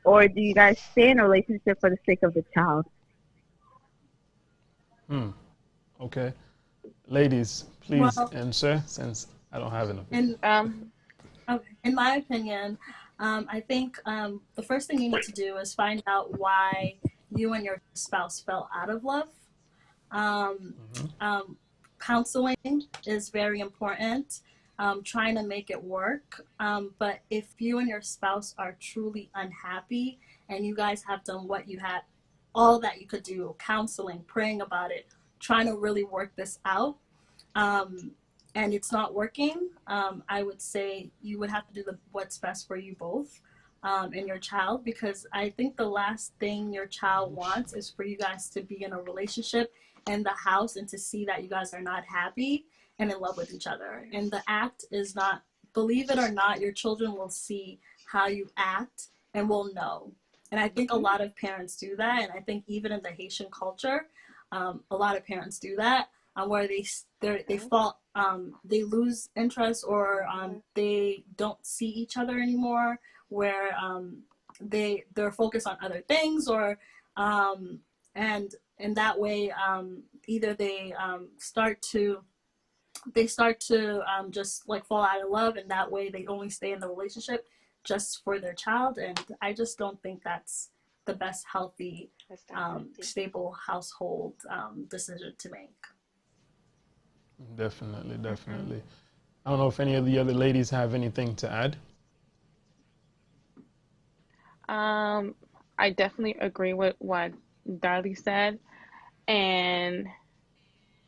or do you guys stay in a relationship for the sake of the child? Okay. Ladies, please Well, answer since I don't have enough. in my opinion, I think the first thing you need to do is find out why you and your spouse fell out of love. Counseling is very important. Trying to make it work. But if you and your spouse are truly unhappy and you guys have done what you had, all that you could do, counseling, praying about it, trying to really work this out, and it's not working, I would say you would have to do what's best for you both and your child, because I think the last thing your child wants is for you guys to be in a relationship in the house and to see that you guys are not happy and in love with each other. And the act is not, believe it or not, your children will see how you act and will know. And I think a lot of parents do that. And I think even in the Haitian culture, a lot of parents do that, where they fall, they lose interest, or they don't see each other anymore, where they're focused on other things, or and in that way, either they start to just like fall out of love, and that way they only stay in the relationship just for their child. And I just don't think that's the best healthy, stable household decision to make. Definitely. I don't know if any of the other ladies have anything to add. I definitely agree with what Darlie said, and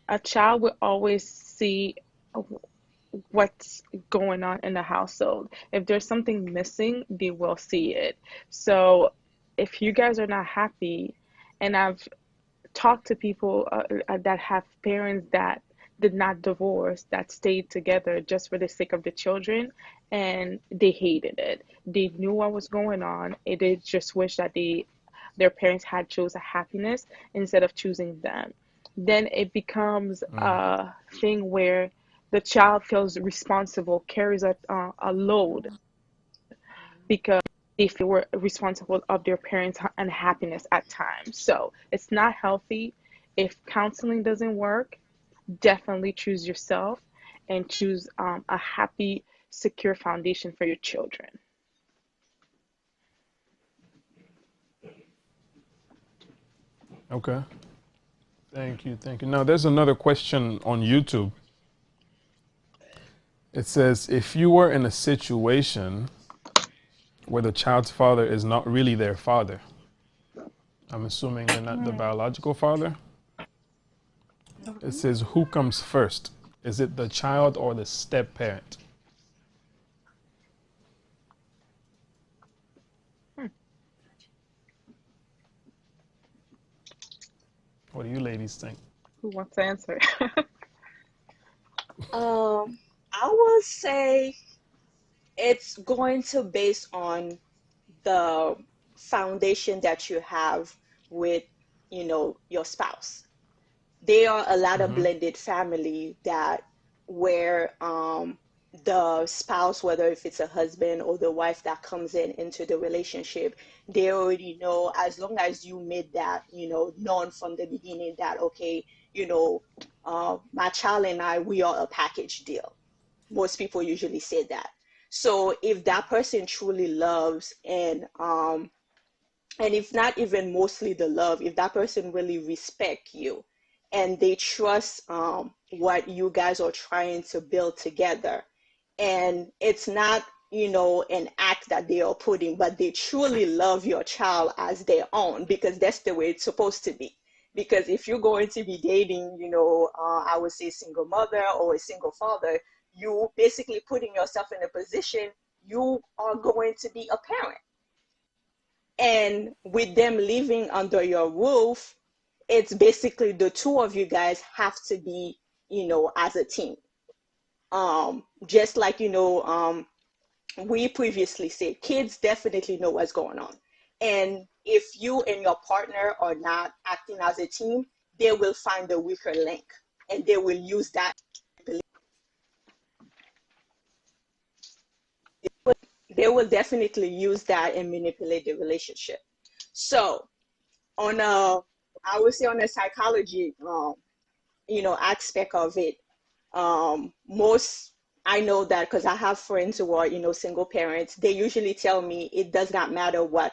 a child will always see what's going on in the household. If there's something missing, they will see it. So if you guys are not happy, and I've talked to people that have parents that did not divorce, that stayed together just for the sake of the children, and they hated it. They knew what was going on, and they just wish that their parents had chose a happiness instead of choosing them. Then it becomes a thing where the child feels responsible, carries a load, because they feel were responsible of their parents' unhappiness at times. So it's not healthy. If counseling doesn't work, definitely choose yourself and choose a happy, secure foundation for your children. Okay. Thank you. Now, there's another question on YouTube. It says, if you were in a situation where the child's father is not really their father, I'm assuming they're not the biological father. It says, who comes first? Is it the child or the step parent? What do you ladies think? Who wants to answer? I would say it's going to base on the foundation that you have with, your spouse. There are a lot of blended family that where the spouse, whether if it's a husband or the wife that comes into the relationship, they already know, as long as you made that, known from the beginning that, okay, my child and I, we are a package deal. Most people usually say that. So if that person truly loves, and if not even mostly the love, if that person really respect you and they trust what you guys are trying to build together, and it's not, an act that they are putting, but they truly love your child as their own, because that's the way it's supposed to be. Because if you're going to be dating, I would say single mother or a single father, you basically putting yourself in a position you are going to be a parent. And with them living under your roof, it's basically the two of you guys have to be, as a team. Just like, we previously said, kids definitely know what's going on. And if you and your partner are not acting as a team, they will find the weaker link and they will use that. They will definitely use that and manipulate the relationship. So I would say on a psychology, aspect of it, I know that because I have friends who are, single parents, they usually tell me it does not matter what,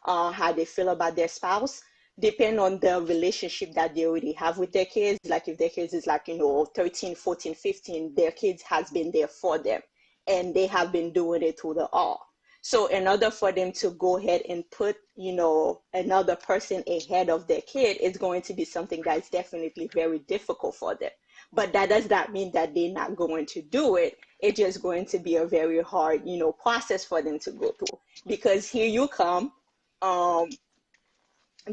how they feel about their spouse, depend on the relationship that they already have with their kids. Like if their kids is like, 13, 14, 15, their kids has been there for them and they have been doing it through the all. So in order for them to go ahead and put, another person ahead of their kid, it's going to be something that's definitely very difficult for them. But that does not mean that they're not going to do it. It's just going to be a very hard, process for them to go through. Because here you come,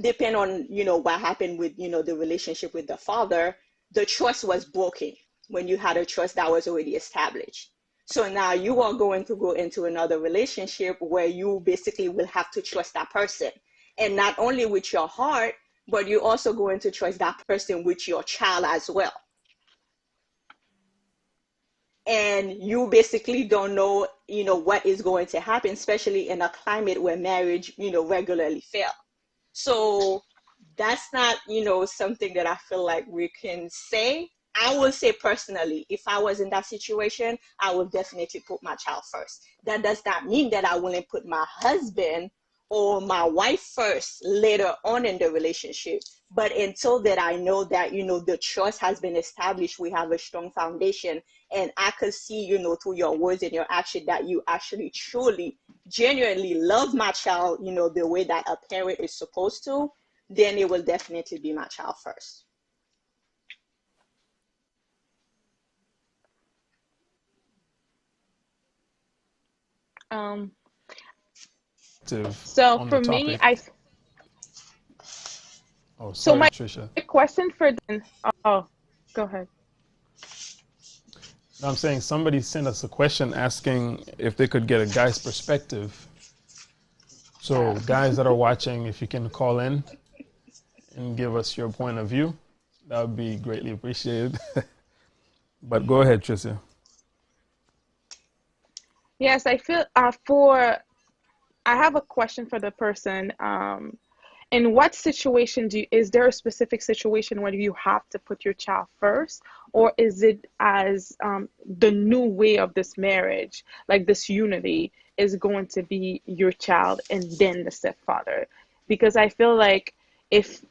depend on, what happened with, the relationship with the father, the trust was broken when you had a trust that was already established. So now you are going to go into another relationship where you basically will have to trust that person. And not only with your heart, but you're also going to trust that person with your child as well. And you basically don't know, what is going to happen, especially in a climate where marriage, regularly fail. So that's not, something that I feel like we can say. I would say personally, if I was in that situation, I would definitely put my child first. That does not mean that I wouldn't put my husband or my wife first later on in the relationship. But until that, I know that, the trust has been established, we have a strong foundation, and I could see, through your words and your action that you actually truly, genuinely love my child, the way that a parent is supposed to, then it will definitely be my child first. So for me, Oh, so sorry, my Trisha. question for then, oh, go ahead. No, I'm saying somebody sent us a question asking if they could get a guy's perspective. So guys that are watching, if you can call in and give us your point of view, that would be greatly appreciated. But go ahead, Tricia. Yes, I feel I have a question for the person. In what situation is there a specific situation where you have to put your child first, or is it as the new way of this marriage, like this unity, is going to be your child and then the stepfather? Because I feel like if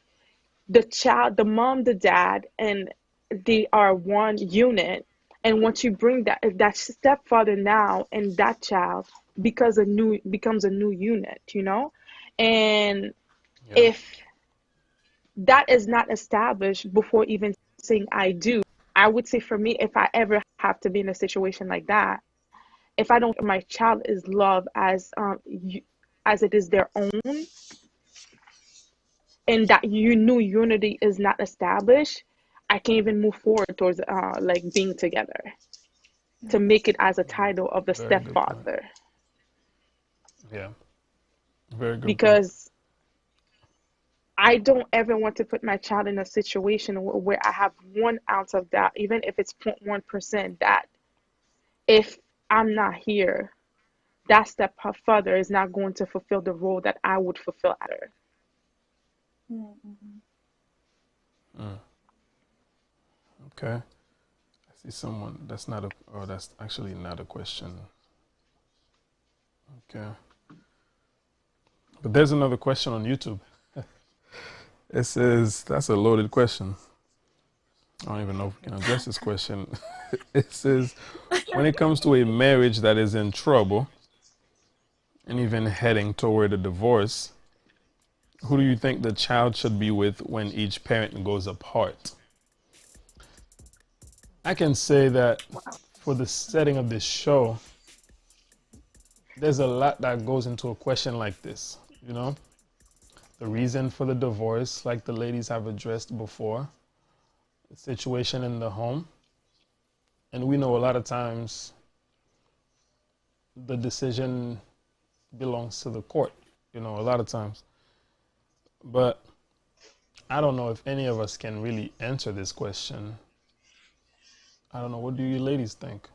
the child, the mom, the dad, and they are one unit, and once you bring that stepfather now and that child becomes a new unit, and Yeah. if that is not established before even saying I do, I would say for me, if I ever have to be in a situation like that, if I don't, my child is loved as it is their own, and that new unity is not established, I can't even move forward towards like being together to make it as a title of the Very good point. stepfather. Yeah. Very good point. Because I don't ever want to put my child in a situation where I have 1 ounce of doubt, even if it's 0.1%, that if I'm not here, that stepfather is not going to fulfill the role that I would fulfill after. Okay. I see someone. That's not a. Oh, that's actually not a question. Okay. But there's another question on YouTube. It says, that's a loaded question. I don't even know if we can address this question. It says, when it comes to a marriage that is in trouble and even heading toward a divorce, who do you think the child should be with when each parent goes apart? I can say that for the setting of this show, there's a lot that goes into a question like this. you know, the reason for the divorce, like the ladies have addressed before, the situation in the home. And we know a lot of times the decision belongs to the court, you know, a lot of times. But I don't know if any of us can really answer this question. I don't know. What do you ladies think?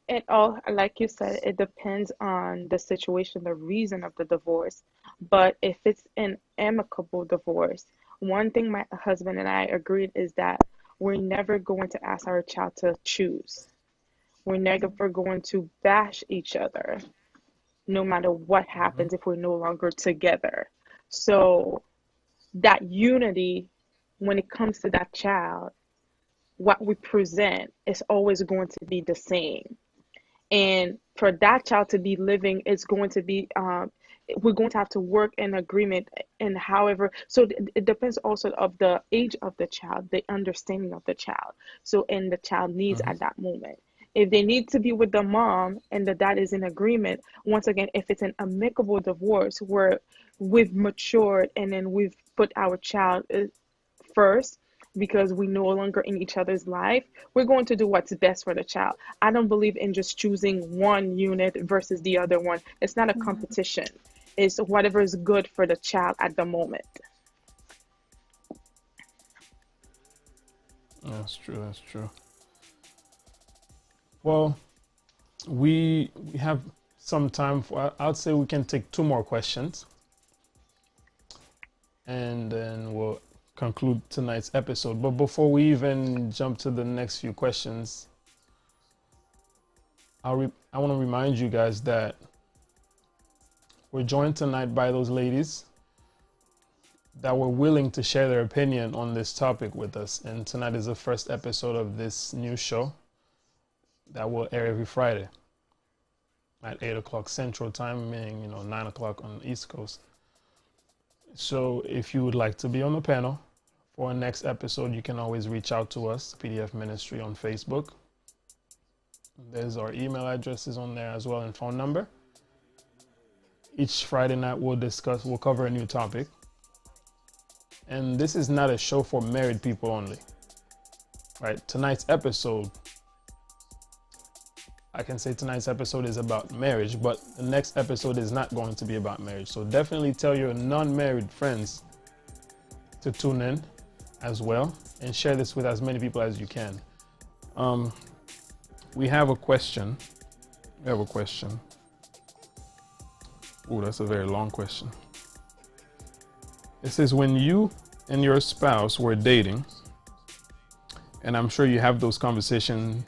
It all, like you said, it depends on the situation, the reason of the divorce. But if it's an amicable divorce, one thing my husband and I agreed is that we're never going to ask our child to choose. We're never going to bash each other, no matter what happens if we're no longer together. So that unity, when it comes to that child, what we present is always going to be the same. And for that child to be living, it's going to be, we're going to have to work in agreement and however, so it depends also of the age of the child, the understanding of the child. So, and the child needs at that moment. If they need to be with the mom and the dad is in agreement, once again, if it's an amicable divorce where we've matured and then we've put our child first, because we no longer in each other's life, we're going to do what's best for the child. I don't believe in just choosing one unit versus the other one. It's not a competition. It's whatever is good for the child at the moment. That's true. That's true. Well, we have some time for, I'd say we can take 2 more questions. And then we'll conclude tonight's episode. But before we even jump to the next few questions, I want to remind you guys that we're joined tonight by those ladies that were willing to share their opinion on this topic with us. And tonight is the first episode of this new show that will air every Friday at 8 o'clock Central Time, meaning, 9 o'clock on the East Coast. So if you would like to be on the panel for our next episode, you can always reach out to us, PDF Ministry on Facebook. There's our email addresses on there as well and phone number. Each Friday night we'll cover a new topic. And this is not a show for married people only. Right? Tonight's episode, I can say tonight's episode is about marriage, but the next episode is not going to be about marriage. So definitely tell your non-married friends to tune in as well and share this with as many people as you can. We have a question. Oh, that's a very long question. It says, when you and your spouse were dating, and I'm sure you have those conversations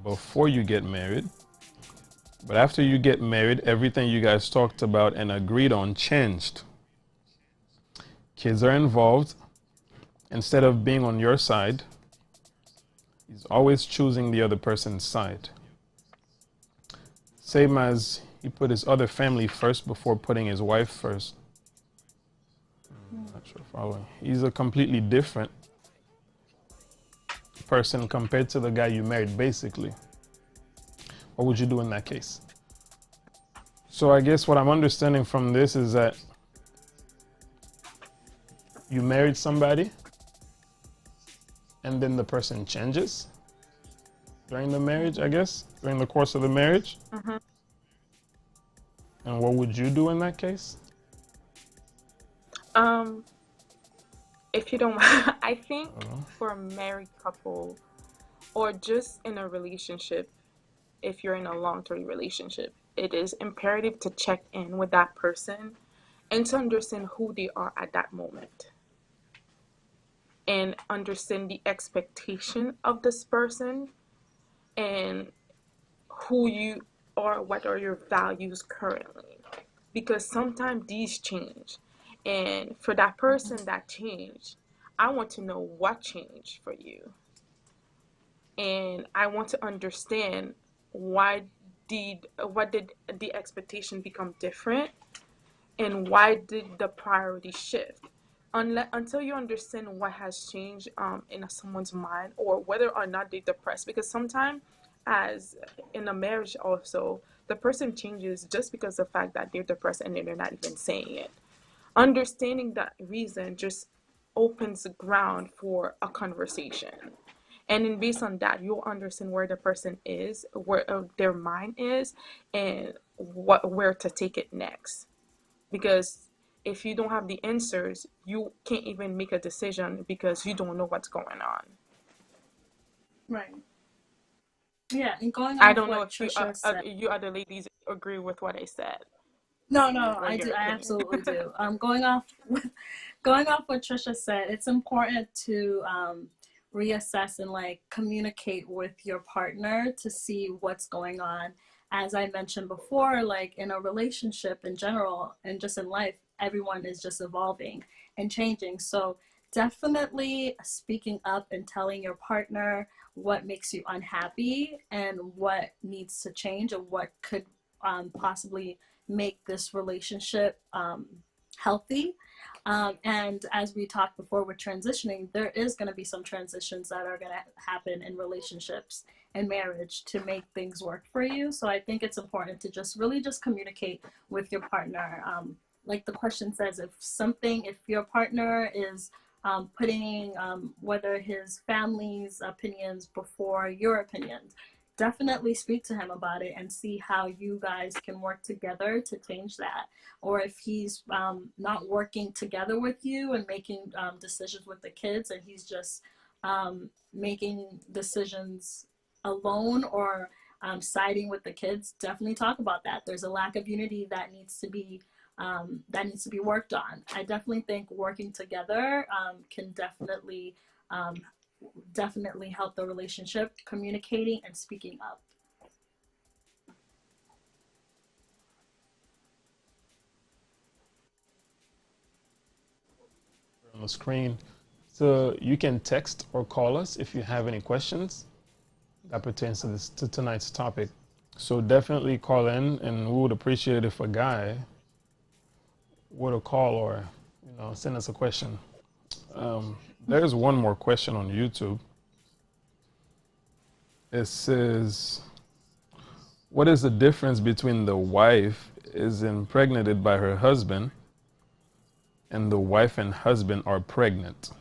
before you get married, but after you get married, everything you guys talked about and agreed on changed. Kids are involved. Instead of being on your side, he's always choosing the other person's side. Same as he put his other family first before putting his wife first. Not sure following. He's a completely different person compared to the guy you married, basically. What would you do in that case? So I guess what I'm understanding from this is that you married somebody and then the person changes during the marriage, I guess, during the course of the marriage. And what would you do in that case? If you don't, I think for a married couple or just in a relationship, if you're in a long-term relationship, it is imperative to check in with that person and to understand who they are at that moment and understand the expectation of this person and who you are, what are your values currently, because sometimes these change. And for that person that changed, I want to know what changed for you. And I want to understand what did the expectation become different and why did the priority shift. Until you understand what has changed in someone's mind or whether or not they're depressed. Because sometimes, as in a marriage also, the person changes just because of the fact that they're depressed and they're not even saying it. Understanding that reason just opens the ground for a conversation. And then based on that, you'll understand where the person is, where their mind is, and where to take it next. Because if you don't have the answers, you can't even make a decision because you don't know what's going on. Right. Yeah, and going I off don't know what if you, Trisha said. you other ladies agree with what I said. No, Or I your do. I opinion. absolutely do. Going off what Trisha said, it's important to reassess and like communicate with your partner to see what's going on. As I mentioned before, like in a relationship in general and just in life, everyone is just evolving and changing. So definitely speaking up and telling your partner what makes you unhappy and what needs to change and what could possibly make this relationship healthy. And as we talked before with transitioning, there is going to be some transitions that are going to happen in relationships and marriage to make things work for you. So I think it's important to just really just communicate with your partner. Like the question says, if your partner is putting whether his family's opinions before your opinions, definitely speak to him about it and see how you guys can work together to change that. Or if he's not working together with you and making decisions with the kids, and he's just making decisions alone or siding with the kids, definitely talk about that. There's a lack of unity that needs to be worked on. I definitely think working together can definitely help the relationship, communicating and speaking up. On the screen. So you can text or call us if you have any questions that pertains to tonight's topic. So definitely call in, and we would appreciate if a guy would have call or send us a question. There's one more question on YouTube. It says, what is the difference between the wife is impregnated by her husband and the wife and husband are pregnant?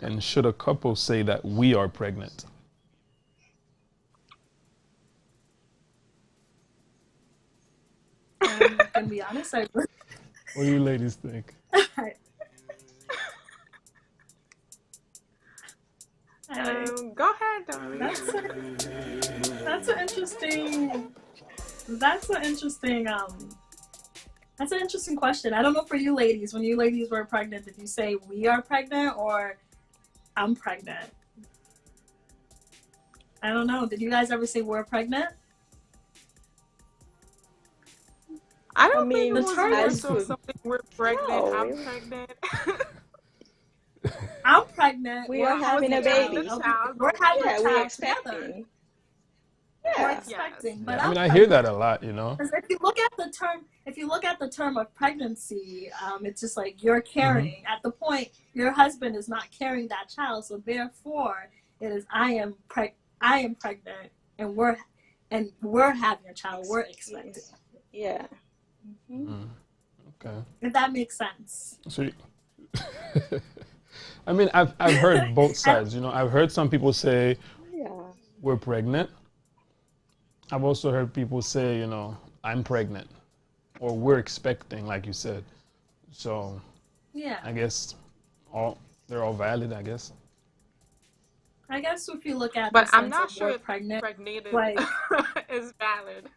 And should a couple say that we are pregnant? I'm gonna be honest. What do you ladies think? Go ahead, darling. That's an interesting question. I don't know for you ladies, when you ladies were pregnant, did you say we are pregnant or I'm pregnant? I don't know. Did you guys ever say we're pregnant? I don't think the term is something we're pregnant. No. I'm pregnant. I'm pregnant. We are having a baby. We're having a child we're expecting. Together. Yeah. We're expecting. But I mean, I hear that a lot, you know. If you look at the term of pregnancy, it's just like you're carrying. Mm-hmm. At the point your husband is not carrying that child, so therefore it is I am pregnant, and we're having a child. We're expecting. Yeah. Mm-hmm. Okay. If that makes sense. So, I mean, I've heard both sides. You know, I've heard some people say we're pregnant. I've also heard people say, you know, I'm pregnant, or we're expecting, like you said. So, yeah, I guess they're all valid. I guess. I guess if you look at, but the I'm not sense sure of pregnant like, is valid.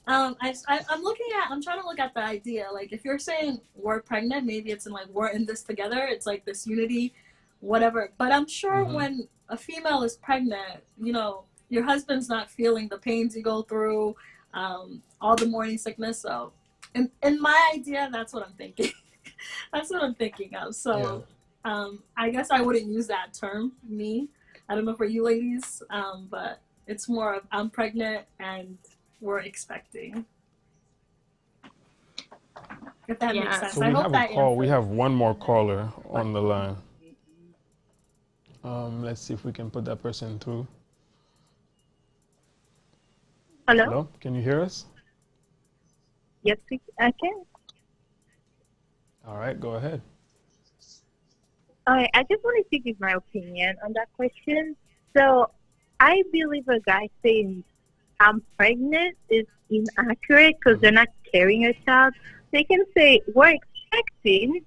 I'm trying to look at the idea. Like, if you're saying we're pregnant, maybe it's in like we're in this together. It's like this unity, whatever. But I'm sure when a female is pregnant, you know, your husband's not feeling the pains you go through, all the morning sickness. So, in my idea, that's what I'm thinking. That's what I'm thinking of. So, I guess I wouldn't use that term. Me, I don't know for you ladies, but it's more of I'm pregnant and we're expecting. If that makes sense. So we have a call. We have one more caller on the line. Let's see if we can put that person through. Hello? Hello, can you hear us? Yes, I can. All right, go ahead. I just wanted to give my opinion on that question. So, I believe a guy saying I'm pregnant is inaccurate because they're not carrying a child. They can say we're expecting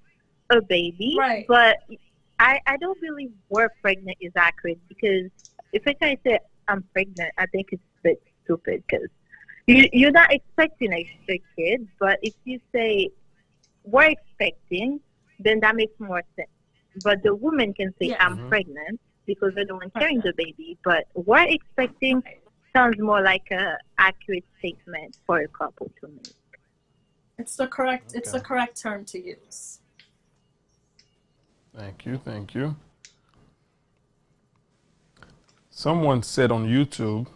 a baby, Right. but I don't believe we're pregnant is accurate because if I try to say I'm pregnant, I think it's a bit stupid because you're not expecting a kid, but if you say we're expecting, then that makes more sense. But the woman can say Yes. I'm pregnant because they're the one carrying the baby, but we're expecting sounds more like a accurate statement for a couple to make. It's the correct term to use. Thank you, thank you. Someone said on YouTube,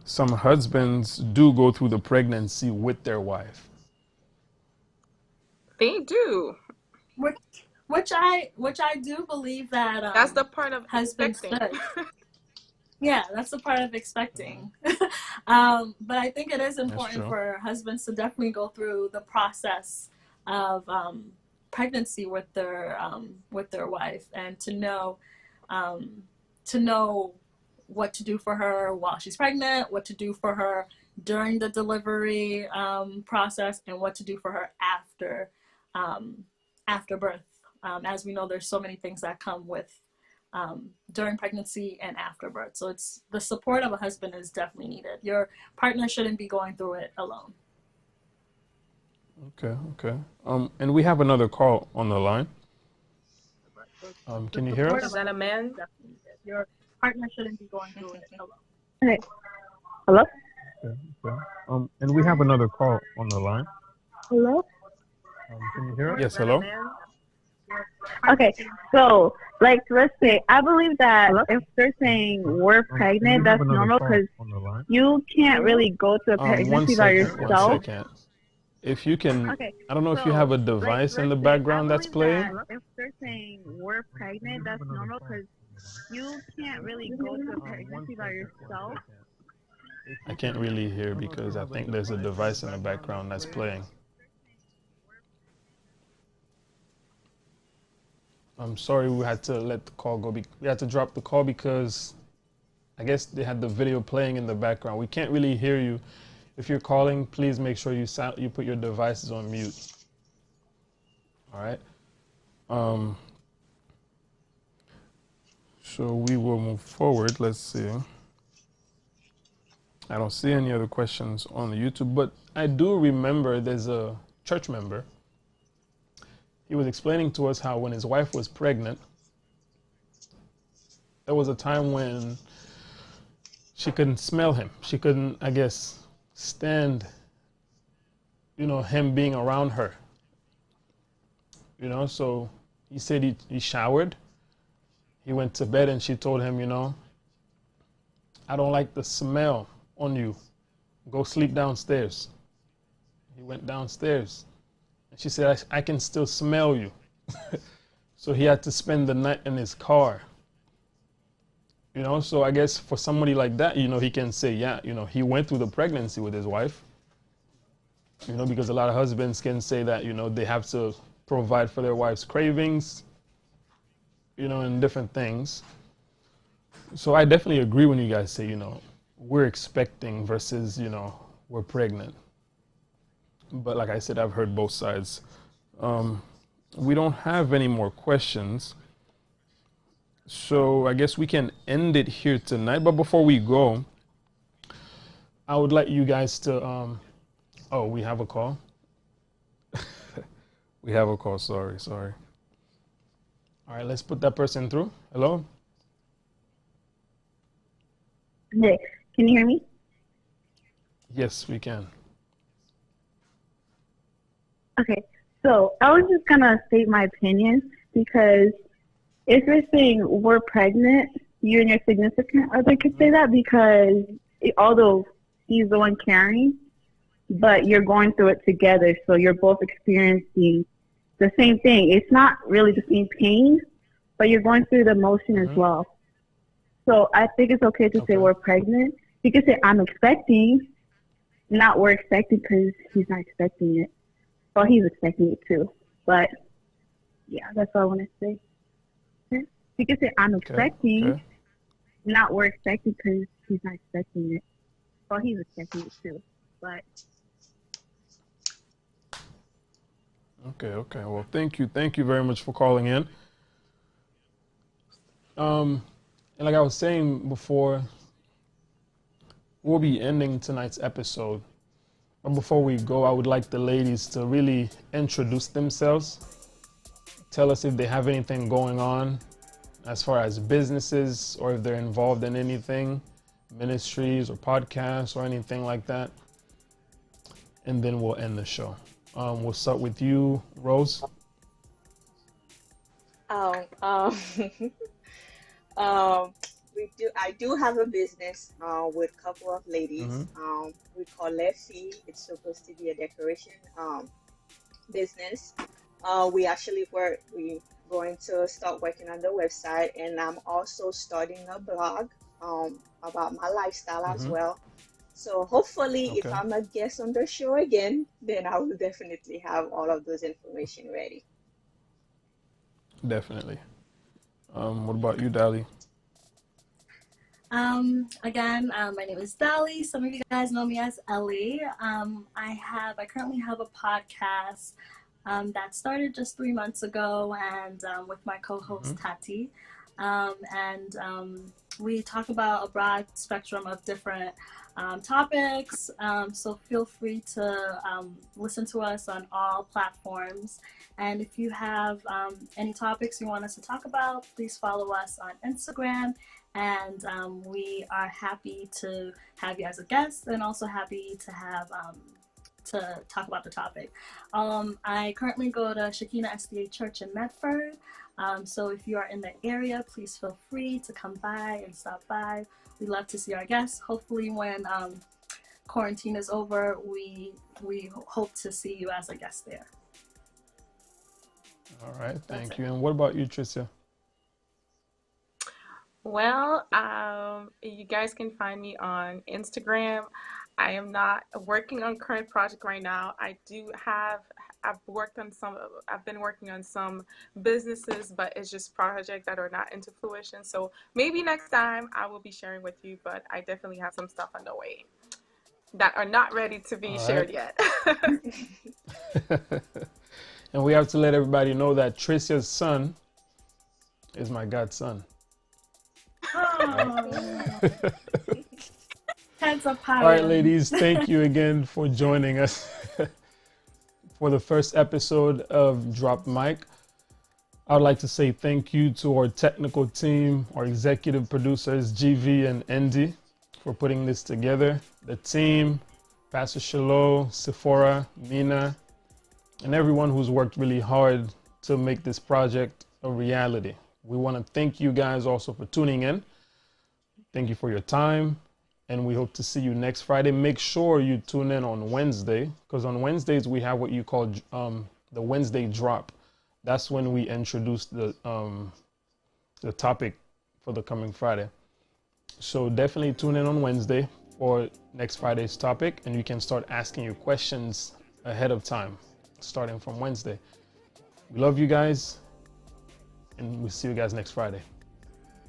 some husbands do go through the pregnancy with their wife. They do. Which I do believe that That's the part of husbands expecting. should. Yeah, that's the part of expecting. But I think it is important for husbands to definitely go through the process of pregnancy with their wife, and to know what to do for her while she's pregnant, what to do for her during the delivery process, and what to do for her after birth. As we know, there's so many things that come with during pregnancy and after birth. So it's the support of a husband is definitely needed. Your partner shouldn't be going through it alone. Okay. And we have another call on the line. Can you hear us? Is that a man? Your partner shouldn't be going through it alone. Okay. Hello? Okay. And we have another call on the line. Hello? Can you hear us? Yes, hello? Okay, so like let's say I believe that if they're saying we're pregnant, that's normal because you can't really go to a pregnancy by yourself. 1 second. If you can, Okay, I don't know if you have a device in the background that's playing. If they're saying we're pregnant, that's normal because you can't really go to a pregnancy by yourself. I can't really hear because I think there's a device in the background that's playing. I'm sorry we had to let the call go. We had to drop the call because I guess they had the video playing in the background. We can't really hear you. If you're calling, please make sure you put your devices on mute. All right. So we will move forward. Let's see. I don't see any other questions on the YouTube, but I do remember there's a church member. He was explaining to us how when his wife was pregnant, there was a time when she couldn't smell him. She couldn't, I guess, stand, him being around her. So he said he showered. He went to bed and she told him, I don't like the smell on you. Go sleep downstairs. He went downstairs. She said, I can still smell you. So he had to spend the night in his car. So I guess for somebody like that, he can say, yeah, he went through the pregnancy with his wife. Because a lot of husbands can say that, they have to provide for their wife's cravings, and different things. So I definitely agree when you guys say, we're expecting versus, we're pregnant. But like I said, I've heard both sides. We don't have any more questions. So I guess we can end it here tonight. But before we go, I would like you guys to... oh, we have a call? We have a call. Sorry. All right, let's put that person through. Hello? Hey, can you hear me? Yes, we can. Okay, so I was just gonna state my opinion because if you're saying we're pregnant, you and your significant other could say that because although he's the one carrying, but you're going through it together, so you're both experiencing the same thing. It's not really the same pain, but you're going through the emotion as well. So I think it's okay to say we're pregnant You could say I'm expecting, not we're expecting because he's not expecting it. Well, he's expecting it too. But yeah, that's all I want to say. You could say I'm expecting, Okay. not we're expecting because he's not expecting it. Well, he's expecting it too. But Okay. Well, thank you very much for calling in. And like I was saying before, we'll be ending tonight's episode. But before we go, I would like the ladies to really introduce themselves. Tell us if they have anything going on as far as businesses or if they're involved in anything, ministries or podcasts or anything like that. And then we'll end the show. We'll start with you, Rose. Oh, um, I do have a business with a couple of ladies. We call Leffy. It's supposed to be a decoration business. We going to start working on the website, and I'm also starting a blog about my lifestyle as well. So hopefully, if Okay. I'm a guest on the show again, then I will definitely have all of those information ready. Definitely. What about you, Dali? Again, my name is Dali. Some of you guys know me as Ellie. I currently have a podcast that started just 3 months ago, and with my co-host Tati, and we talk about a broad spectrum of different topics. So feel free to listen to us on all platforms. And if you have any topics you want us to talk about, please follow us on Instagram. And we are happy to have you as a guest, and also happy to have to talk about the topic. I currently go to Shekinah SDA Church in Medford. So if you are in the area, please feel free to come by and stop by. We love to see our guests. Hopefully when quarantine is over, we hope to see you as a guest there. All right, thank you. And what about you, Tricia? Well, you guys can find me on Instagram. I am not working on current project right now. I've been working on some businesses, but it's just projects that are not into fruition. So maybe next time I will be sharing with you, but I definitely have some stuff on the way that are not ready to be shared yet. And we have to let everybody know that Tricia's son is my godson. Heads up high. All right, ladies, thank you again for joining us for the first episode of Drop Mic. I would like to say thank you to our technical team, our executive producers, GV and Andy, for putting this together. The team, Pastor Shiloh, Sephora, Mina, and everyone who's worked really hard to make this project a reality. We want to thank you guys also for tuning in. Thank you for your time, and we hope to see you next Friday. Make sure you tune in on Wednesday, because on Wednesdays we have what you call the Wednesday drop. That's when we introduce the topic for the coming Friday. So definitely tune in on Wednesday for next Friday's topic, and you can start asking your questions ahead of time, starting from Wednesday. We love you guys, and we'll see you guys next Friday.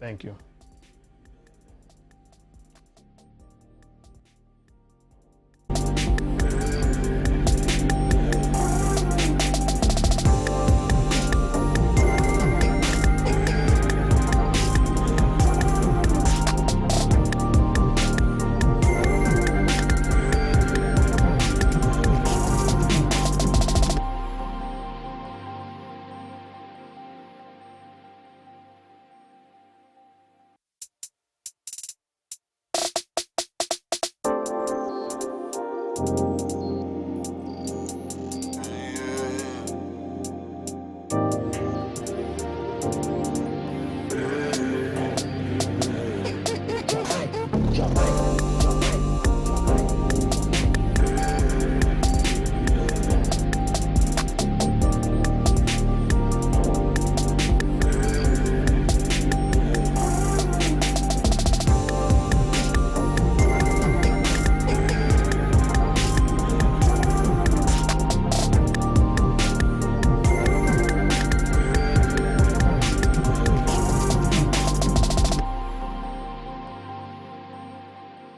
Thank you.